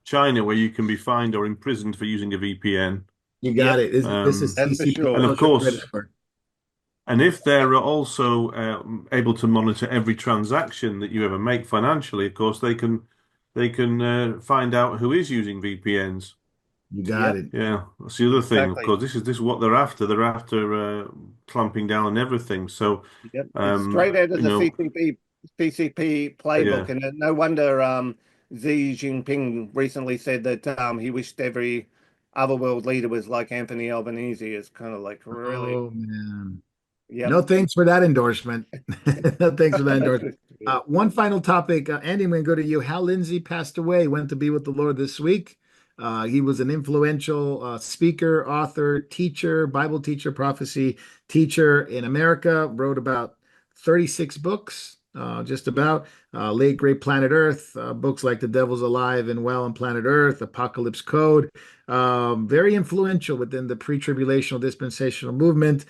China, where you can be fined or imprisoned for using a VPN. You got yep, it. This is that's for CCP And sure. of social credit course, score. and if they're also able to monitor every transaction that you ever make financially, of course, they can find out who is using VPNs. You got Yep, it. Yeah, that's the other thing. Of exactly. course, this is what they're after. They're after clamping down on everything. So, Yep, it's straight out of you the know, CCP playbook, yeah. and no wonder Xi Jinping recently said that he wished every other world leader was like Anthony Albanese. It's kind of like really, Oh man. yep. No thanks for that endorsement. No thanks for that endorsement. One final topic, Andy, I'm going to go to you. Hal Lindsay passed away, went to be with the Lord this week. He was an influential speaker, author, teacher, Bible teacher, prophecy teacher in America, wrote about 36 books, just about. Late Great Planet Earth, books like The Devil's Alive and Well on Planet Earth, Apocalypse Code, very influential within the pre-tribulational dispensational movement.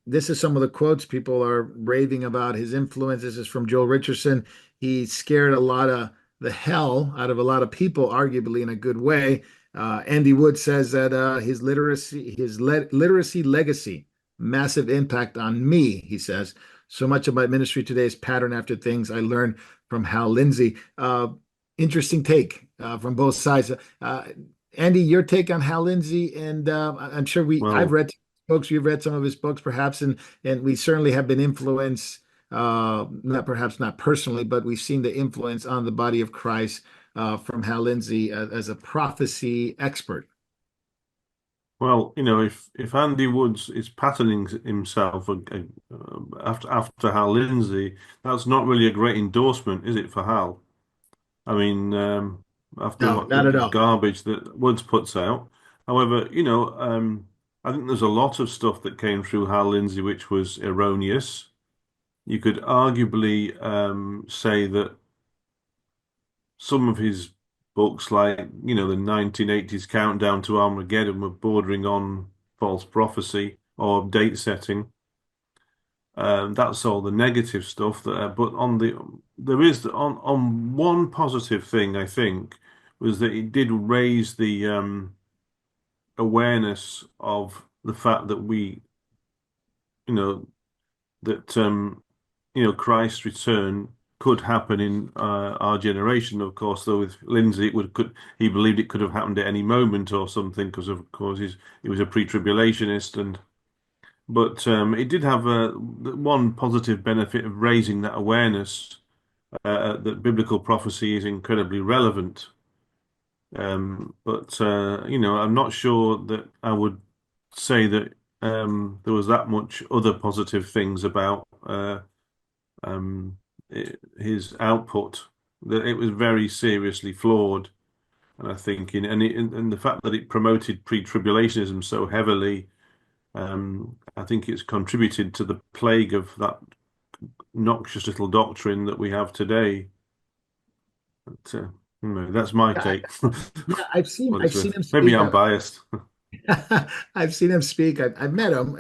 This is some of the quotes people are raving about his influence. This is from Joel Richardson. He scared a lot of the hell out of a lot of people, arguably in a good way. Andy Wood says that his literacy legacy, massive impact on me, he says. So much of my ministry today is patterned after things I learned from Hal Lindsay. Interesting take from both sides. Andy, your take on Hal Lindsay, and I'm sure I've Well, read books, you've read some of his books, perhaps, and we certainly have been influenced, not perhaps not personally, but we've seen the influence on the body of Christ from Hal Lindsay as a prophecy expert. well, if Andy Woods is patterning himself after Hal Lindsay, that's not really a great endorsement, is it, for Hal? I mean, after No, what the not at all. garbage that Woods puts out. However, I think there's a lot of stuff that came through Hal Lindsay which was erroneous. You could arguably say that some of his books, like, the 1980s Countdown to Armageddon, were bordering on false prophecy or date setting. That's all the negative stuff there. But there is on one positive thing, I think, was that it did raise the awareness of the fact that you know, that Christ's return could happen in our generation. Of course, though, with Lindsay, he believed it could have happened at any moment or something, because of course he was a pre-tribulationist. But it did have one positive benefit of raising that awareness that biblical prophecy is incredibly relevant. But I'm not sure that I would say that there was that much other positive things about um, his output. That it was very seriously flawed, and I think and the fact that it promoted pre-tribulationism so heavily, I think it's contributed to the plague of that noxious little doctrine that we have today. But, that's my Yeah, take. yeah, I've seen What I've it's seen worth. him Maybe speak. I'm biased. I've seen him speak. I've met him,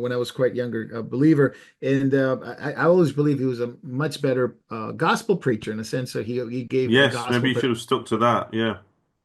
when I was quite younger, a believer, and I always believe he was a much better gospel preacher in a sense. So he gave a Yes, maybe gospel. you should have stuck to that. Yeah,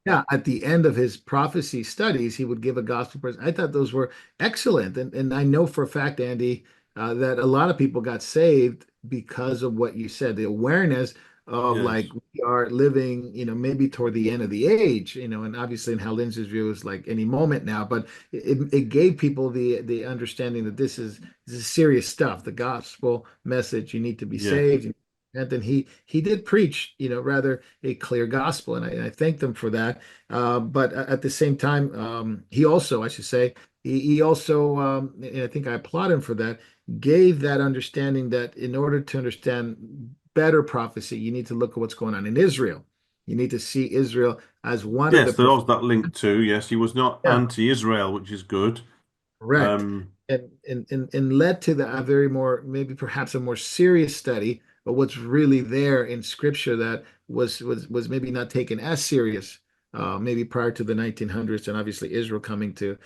Yeah, at the end of his prophecy studies, he would give a gospel person. I thought those were excellent, and I know for a fact, Andy, that a lot of people got saved because of what you said, the awareness of like yes, we are living, maybe toward the end of the age, and obviously in Hal Lindsey's view is like any moment now, but it gave people the understanding that this is serious stuff. The gospel message, you need to be yeah, saved. And then he did preach, rather a clear gospel, and I thank them for that. But at the same time, he also, I should say, he also, and I think I applaud him for that, gave that understanding that in order to understand better prophecy, you need to look at what's going on in Israel. You need to see Israel as one of the yes. There was that link too. Yes, he was not yeah, anti-Israel, which is good. correct. Um, And led to a very more, maybe perhaps a more serious study, but what's really there in scripture that was maybe not taken as serious, maybe prior to the 1900s, and obviously Israel coming to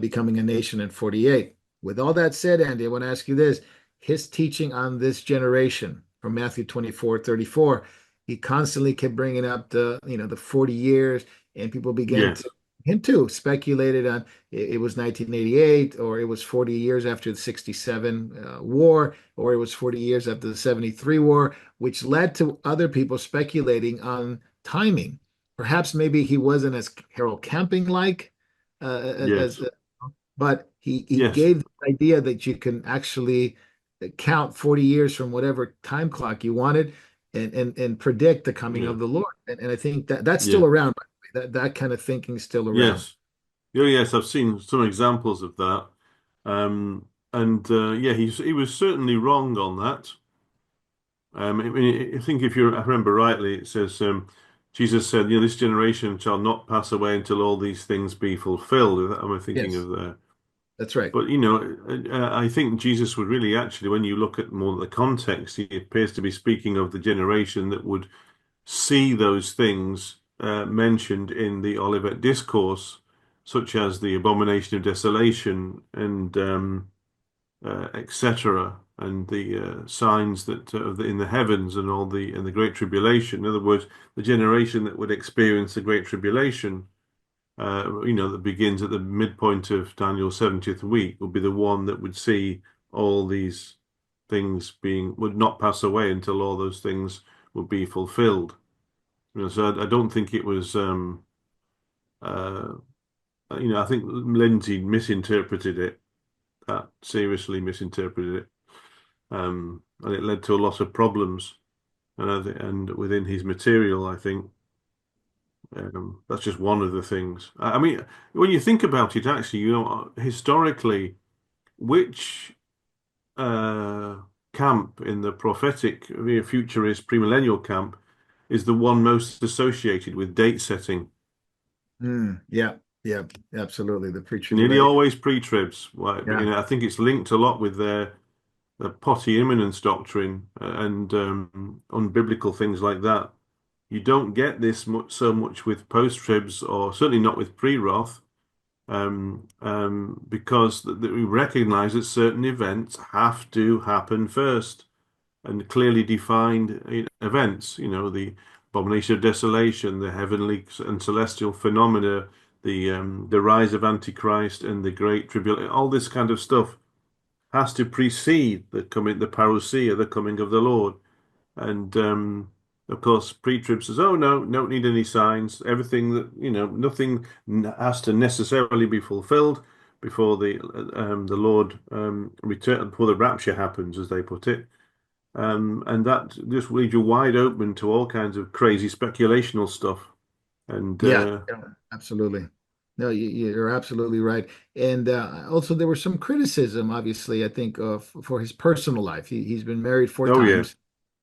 becoming a nation in 48. With all that said, Andy, I want to ask you this: his teaching on this generation from Matthew 24:34, he constantly kept bringing up the 40 years, and people began Yes. to him too speculated on it was 1988, or it was 40 years after the 67 war, or it was 40 years after the 73 war, which led to other people speculating on timing. Perhaps maybe he wasn't as Harold Camping like, as Yes. but he Yes. gave the idea that you can actually count 40 years from whatever time clock you wanted, and predict the coming Yeah. of the Lord. And I think that that's still Yeah. around, by the way. That kind of thinking is still around. Yes. Oh, yes. I've seen some examples of that. And yeah, he was certainly wrong on that. I mean, I think if I remember rightly, it says Jesus said, "This generation shall not pass away until all these things be fulfilled." Am I thinking Yes, of there? that's right. But I think Jesus would really actually, when you look at more the context, he appears to be speaking of the generation that would see those things mentioned in the Olivet Discourse, such as the abomination of desolation and etc., and the signs that in the heavens and the Great Tribulation. In other words, the generation that would experience the Great Tribulation, that begins at the midpoint of Daniel's 70th week, would be the one that would see all these things would not pass away until all those things would be fulfilled. So I don't think it was. I think Lindsay misinterpreted it. Seriously misinterpreted it, and it led to a lot of problems. And within his material, I think that's just one of the things. I mean, when you think about it, actually, historically, which camp in the prophetic, futurist, premillennial camp is the one most associated with date setting? Yeah, yeah, absolutely. The Nearly pre-tribulation. always pre-tribs. Right? But, Yeah, I think it's linked a lot with the potty imminence doctrine and unbiblical things like that. You don't get this so much with post-tribs, or certainly not with pre-wrath, because we recognize that certain events have to happen first, and clearly defined events. The abomination of desolation, the heavenly and celestial phenomena, the rise of Antichrist, and the Great Tribulation. All this kind of stuff has to precede the parousia, the coming of the Lord. And of course, pre-trib says, "Oh no, don't need any signs. Everything that nothing has to necessarily be fulfilled before the Lord return, before the rapture happens," as they put it. And that just leaves you wide open to all kinds of crazy speculational stuff. And yeah, yeah, absolutely. No, you're absolutely right. And also, there was some criticism, obviously, I think, for his personal life. He's been married four oh yeah, times.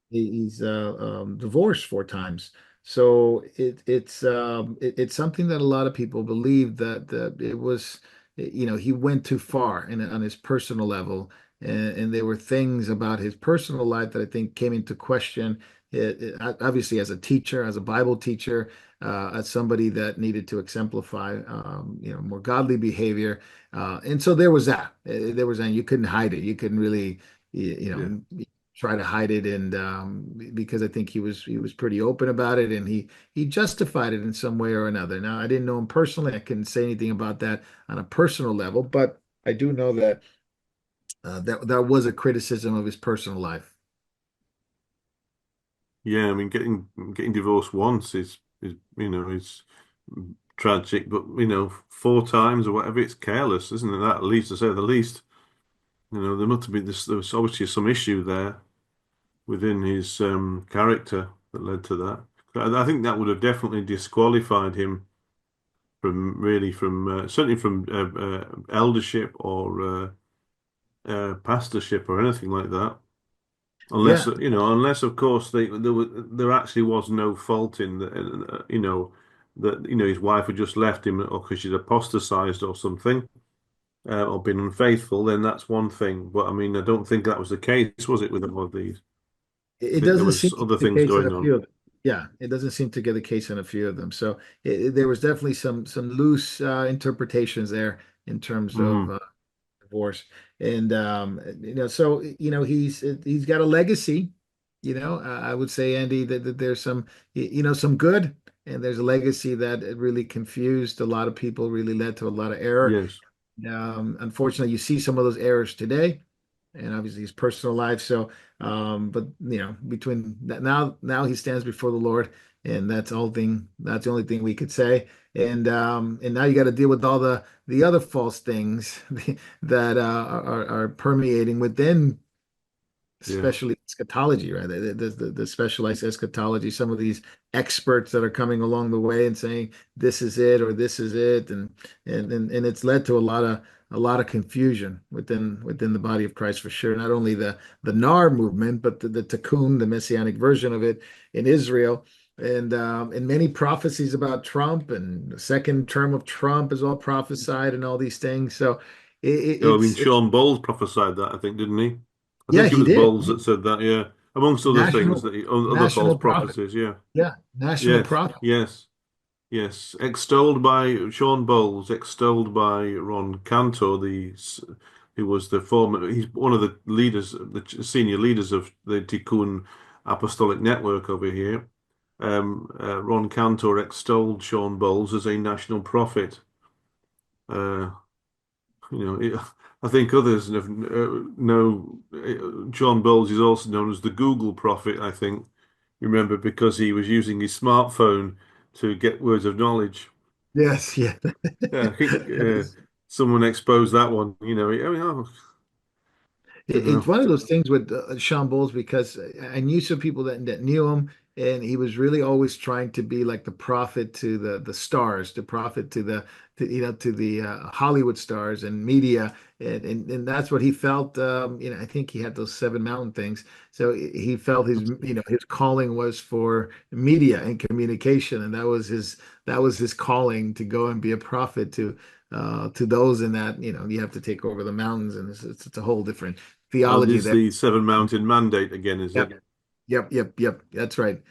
He's divorced four times. So it's something that a lot of people believe that it was, he went too far on his personal level, and there were things about his personal life that I think came into question. Obviously, as a teacher, as a Bible teacher, as somebody that needed to exemplify, more godly behavior, and so there was that. There was, and you couldn't hide it. You couldn't really, yeah, try to hide it, and because I think he was pretty open about it, and he justified it in some way or another. Now, I didn't know him personally. I couldn't say anything about that on a personal level, but I do know that that was a criticism of his personal life. yeah. I mean, getting divorced once is tragic, but four times or whatever, it's careless, isn't it? That, at least, to say the least. There must be this. There was obviously some issue there within his character that led to that. I think that would have definitely disqualified him from certainly from eldership or pastorship or anything like that. Unless Yeah, unless of course there actually was no fault in that his wife had just left him, or because she'd apostatized or something, or been unfaithful. Then that's one thing. But I mean, I don't think that was the case, was it, with all of these? it I think there doesn't seem was to be other the things case in going a on. few of Yeah, it doesn't seem to get the case on a few of them. So there was definitely some loose interpretations there in terms of Mm, divorce. And so he's got a legacy. I would say, Andy, that there's some good, and there's a legacy that it really confused a lot of people, really led to a lot of error. yes. Unfortunately, you see some of those errors today, and obviously his personal life. So, but between that now he stands before the Lord, and that's all thing. That's the only thing we could say. And now you got to deal with all the other false things that are permeating within, Yes. especially eschatology, right? The specialized eschatology, some of these experts that are coming along the way and saying this is it or this is it, and it's led to a lot of confusion within the body of Christ for sure. Not only the NAR movement, but the Tikkun, the messianic version of it in Israel. And many prophecies about Trump and the second term of Trump is all prophesied and all these things. So I mean, it's Sean Bowles prophesied that, I think, didn't he? I yeah, think it he was did. Bowles that said that, yeah. Amongst other things, National that other false national prophet. prophecies, yeah. Yeah, national Yes, prophet. yes, yes. Extolled by Sean Bowles, extolled by Ron Cantor, who was the former, he's one of the leaders, the senior leaders of the Tikkun Apostolic Network over here. Ron Cantor extolled Sean Bowles as a national prophet. Uh, I think others know John Bowles is also known as the Google prophet, I think. Remember, because he was using his smartphone to get words of knowledge. Yes, yeah. Yeah, I think someone exposed that one. I mean, oh, don't It's know. one of those things with Sean Bowles because I knew some people that knew him, and he was really always trying to be like the prophet to the stars, the prophet to the Hollywood stars and media, and that's what he felt. I think he had those seven mountain things, so he felt his calling was for media and communication, and that was his calling to go and be a prophet to those in that you have to take over the mountains, and it's a whole different Oh, theology this is there. the Seven Mountain Mandate again, is Yep, it? yep. That's right.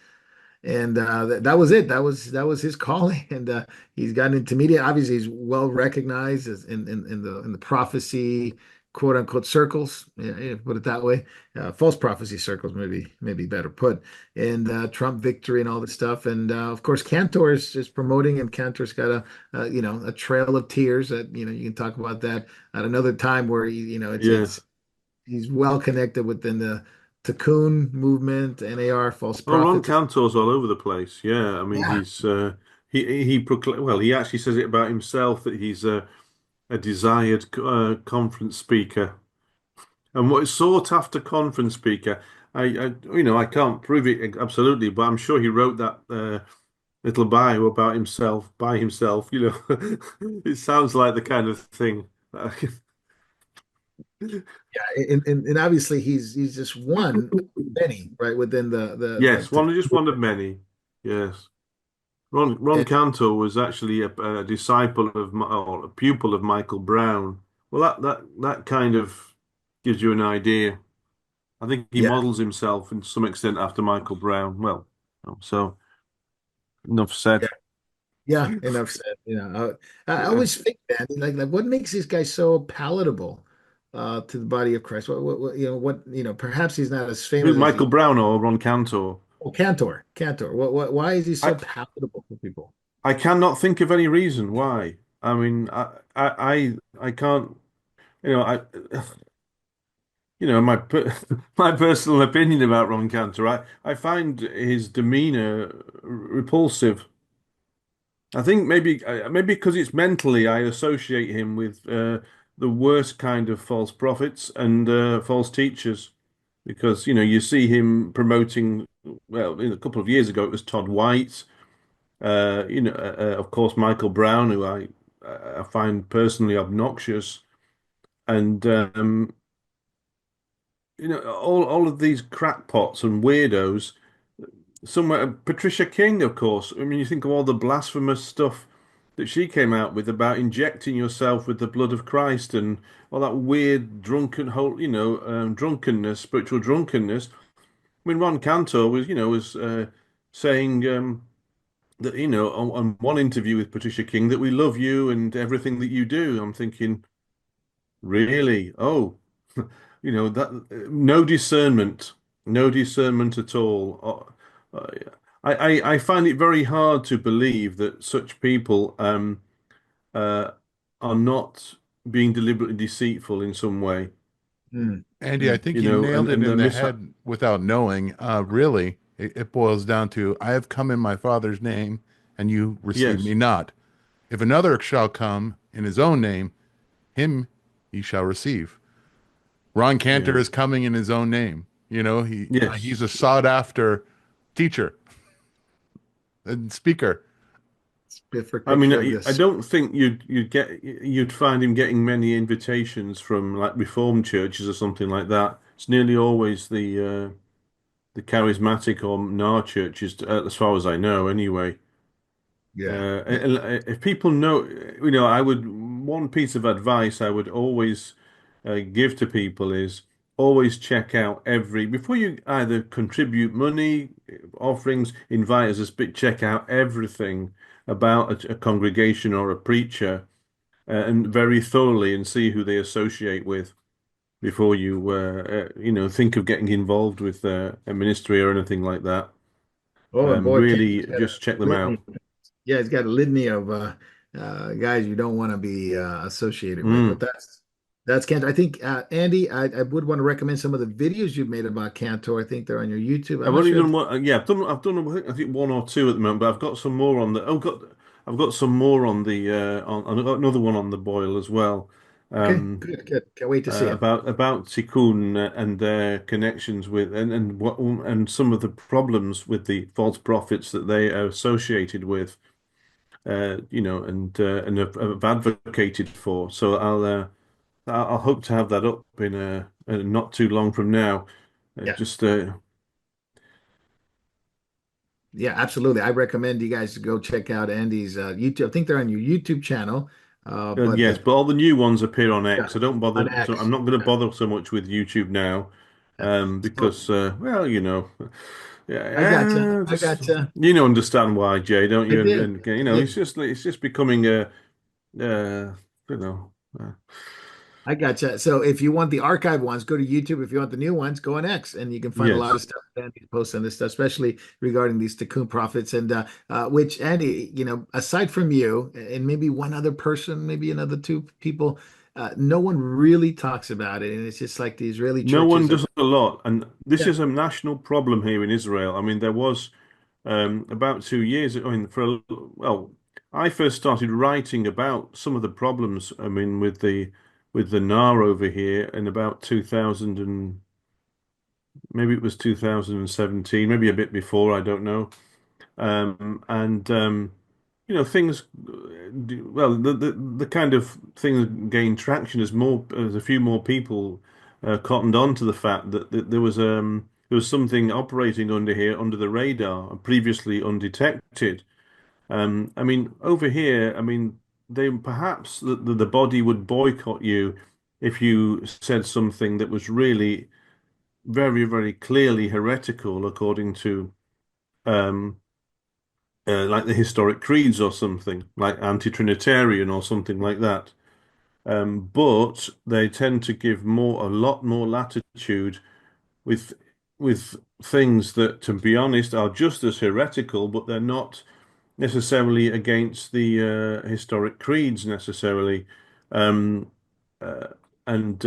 And that was it. That was his calling, and he's gotten into media. Obviously, he's well recognized as in the prophecy quote unquote circles. Yeah, put it that way. False prophecy circles, maybe better put. And Trump victory and all this stuff. And of course, Cantor is promoting, and Cantor's got a trail of tears that you can talk about that at another time where it's Yes. he's well connected within the Tikkun movement, NAR, false Well, Ron prophets. Cantor's all over the place. Yeah, I mean, Yeah, well, he actually says it about himself that he's a desired conference speaker. And what is sought after conference speaker, I can't prove it absolutely, but I'm sure he wrote that little bio about himself by himself. It sounds like the kind of thing. and obviously he's just one of many, right, within Yes, the just one of many. Yes, Ron and Cantor was actually a disciple or a pupil of Michael Brown. Well, that kind of gives you an idea. I think he yeah, models himself in some extent after Michael Brown. Well, so enough said. yeah, yeah. Enough said. I Yeah. always think, man, like what makes this guy so palatable to the body of Christ? Perhaps he's not as Who, famous as Michael he. Brown or Ron Cantor? Oh, Cantor. Why is he so I palatable for people? I cannot think of any reason why. I mean, I can't. You know, I my my personal opinion about Ron Cantor. I find his demeanor repulsive. I think maybe because it's mentally, I associate him with the worst kind of false prophets and false teachers. Because you see him promoting. Well, a couple of years ago, it was Todd White. Of course, Michael Brown, who I find personally obnoxious, and all of these crackpots and weirdos. Somewhere, Patricia King, of course. I mean, you think of all the blasphemous stuff that she came out with about injecting yourself with the blood of Christ and all that weird drunken whole, drunkenness, spiritual drunkenness. I mean, Ron Cantor was saying that, on one interview with Patricia King, that we love you and everything that you do. I'm thinking, really? Oh, that no discernment at all. I find it very hard to believe that such people uh, are not being deliberately deceitful in some way. Mm, Andy, I mm. think you nailed it And in the the mishap. head without knowing. Really, it boils down to, I have come in my Father's name, and you receive me Yes, not. If another shall come in his own name, him ye shall receive. Ron Cantor yeah, is coming in his own name. He's yes. a sought after teacher and speaker. Perfect I mean, picture of I this. don't think you'd find him getting many invitations from like Reformed churches or something like that. It's nearly always the charismatic or NAR churches, as far as I know, anyway. Yeah. If people know, one piece of advice I would always give to people is always check out before you either contribute money, offerings, invite us, but check out everything about a congregation or a preacher and very thoroughly and see who they associate with before you, think of getting involved with a ministry or anything like that. Oh, and boy, Kenny's Really got a just check them litany. out. Yeah, he's got a litany of guys you don't want to be associated with. But Mm. that's Cantor. I think Andy, I would want to recommend some of the videos you've made about Cantor. I think they're on your YouTube. I'm I've not only sure. done one. Yeah, I think one or two at the moment, but I've got some more on the. I've got some more on the. I've got another one on the boil as well. Okay, Um, good, good. Can't wait to see it. about Tikkun and their connections with and some of the problems with the false prophets that they are associated with. And have advocated for. So I'll hope to have that up in not too long from now. Yeah. Just Yeah, absolutely. I recommend you guys to go check out Andy's YouTube. I think they're on your YouTube channel. But Yes, the but all the new ones appear on yeah, X. I don't bother. on So I'm X. not going to bother so much with YouTube now, Yeah. So because I gotcha. yeah, I just gotcha. understand why, Jay, don't I you? did. And I did. it's just becoming uh, you know, uh, I gotcha. So if you want the archive ones, go to YouTube. If you want the new ones, go on X, and you can find a lot of yes. stuff Andy posts on this stuff, especially regarding these Tikkun prophets. And which Andy, aside from you and maybe one other person, maybe another two people, no one really talks about it. And it's just like the Israeli No one churches are. does a lot, and this Yeah. is a national problem here in Israel. I mean, there was about 2 years. I mean, well, I first started writing about some of the problems. I mean, with the NAR over here in about 2000 and maybe it was 2017, maybe a bit before. I don't know. And things. Well, the kind of things gained traction as a few more people cottoned on to the fact that there was something operating under here under the radar, previously undetected. I mean, over here, I mean, they perhaps the body would boycott you if you said something that was really very, very clearly heretical according to um, like the historic creeds or something, like anti-Trinitarian or something like that. But they tend to give a lot more latitude with things that, to be honest, are just as heretical, but they're not necessarily against the historic creeds necessarily. Um, uh, and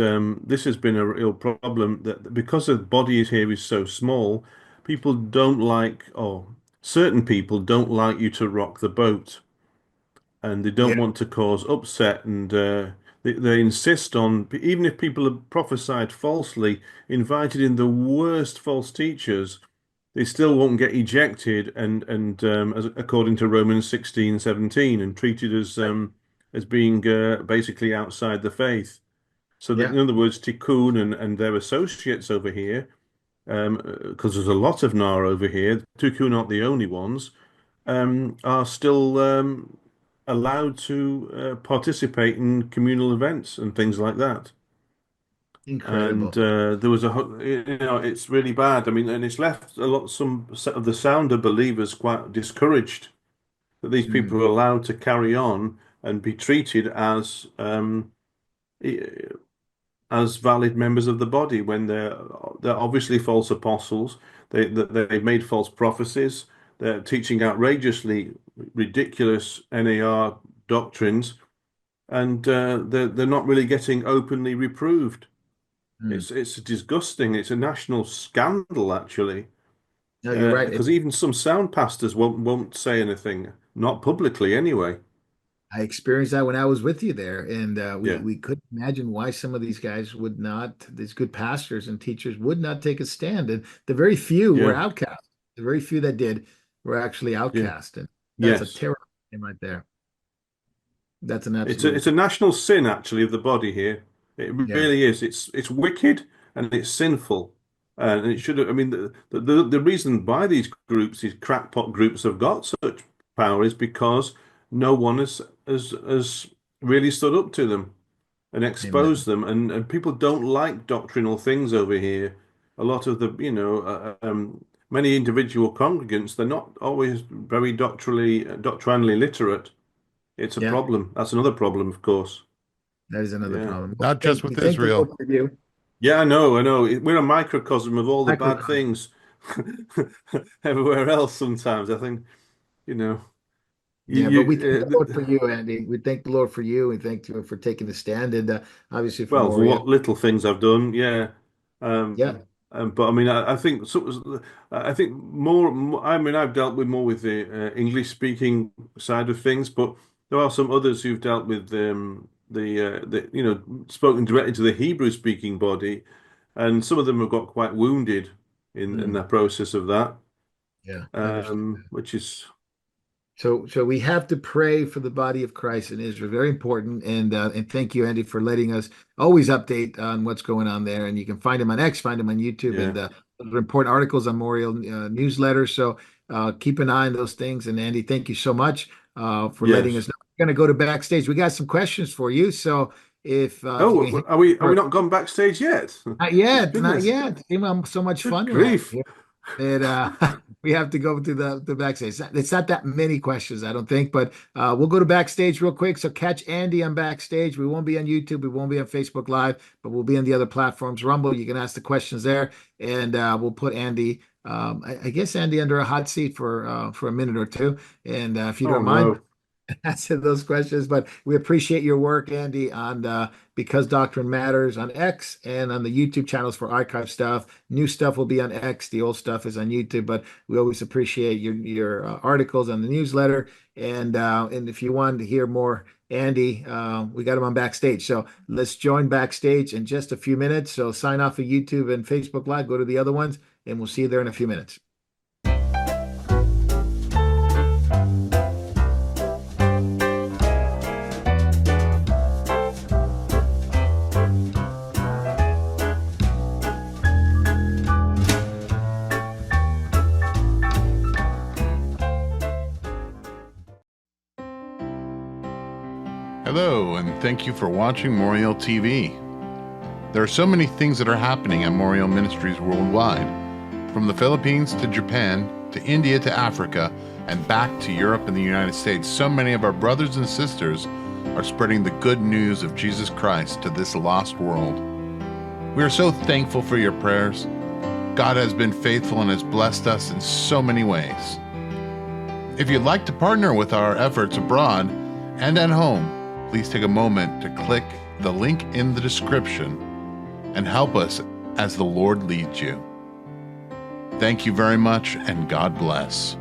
This has been a real problem that because the body is here is so small, people don't like, or certain people don't like you to rock the boat, and they Yeah. don't want to cause upset, and they insist on, even if people have prophesied falsely, invited in the worst false teachers, they still won't get ejected as according to Romans 16:17 and treated as being basically outside the faith. So that, Yeah. in other words, Tikkun and their associates over here, because there's a lot of NAR over here, Tikkun aren't the only ones, are still allowed to participate in communal events and things like that. Incredible. And there was it's really bad. I mean, and it's left some of the sounder believers quite discouraged that these Mm. people are allowed to carry on and be treated as valid members of the body when they're obviously false apostles. They've made false prophecies. They're teaching outrageously ridiculous NAR doctrines, and they're not really getting openly reproved. Mm. It's disgusting. It's a national scandal, actually, No, you're right. because even some sound pastors won't say anything, not publicly anyway. I experienced that when I was with you there, and Yeah, we couldn't imagine why some of these guys would not, these good pastors and teachers would not take a stand. And the very few were yeah, outcast. The very few that did were actually yeah, outcast, and that's a yes. terrible thing right there. That's an It's absolute, a national sin actually of the body here. It yeah, really is. It's wicked and it's sinful, and it should. I mean, the reason why these crackpot groups have got such power is because no one has really stood up to them and amen. exposed them, and people don't like doctrinal things over here. A lot of the many individual congregants, they're not always very doctrinally literate. It's a Yeah, problem. That's another problem, of course. that is another Yeah. problem. Not just with Thank the Lord Israel. for you. Yeah, I know, I know. We're a microcosm of all the bad Microcosm. things everywhere else sometimes. I think, you know, Yeah, but we thank the Lord for uh, you, Andy. We thank the Lord for you. We thank you for taking the stand, and obviously for well, for Moria. what little things I've done, yeah. Yeah. But I mean, I think I think more. I mean, I've dealt with more with the English speaking side of things, but there are some others who've dealt with spoken directly to the Hebrew speaking body, and some of them have got quite wounded in Mm, the process of that, yeah, I understand. which is So we have to pray for the body of Christ in Israel. Very important. And thank you, Andy, for letting us always update on what's going on there. And you can find him on X, find him on YouTube, and yeah. those are important articles on Memorial newsletter. So keep an eye on those things. And Andy, thank you so much for letting us Yes. know. We're going to go to backstage. We got some questions for you. So if you can Oh, hit, are we not gone backstage yet? not yet, not Goodness, yet. Team, so much good fun we're having grief. here. And we have to go to the backstage. It's not that many questions, I don't think, but we'll go to backstage real quick. So catch Andy on backstage. We won't be on YouTube, we won't be on Facebook Live, but we'll be on the other platforms. Rumble, you can ask the questions there, and we'll put Andy, I guess Andy under a hot seat for a minute or two. And if you Oh don't mind, no. answer those questions. But we appreciate your work, Andy, on Because Doctrine Matters on X and on the YouTube channels for archive stuff. New stuff will be on X. The old stuff is on YouTube. But we always appreciate your articles on the newsletter. And if you want to hear more, Andy, we got him on backstage. So let's join backstage in just a few minutes. So sign off of YouTube and Facebook Live. Go to the other ones, and we'll see you there in a few minutes. Hello, and thank you for watching Moriel TV. There are so many things that are happening at Moriel Ministries worldwide, from the Philippines to Japan to India to Africa and back to Europe and the United States. So many of our brothers and sisters are spreading the good news of Jesus Christ to this lost world. We are so thankful for your prayers. God has been faithful and has blessed us in so many ways. If you'd like to partner with our efforts abroad and at home, please take a moment to click the link in the description and help us as the Lord leads you. Thank you very much, and God bless.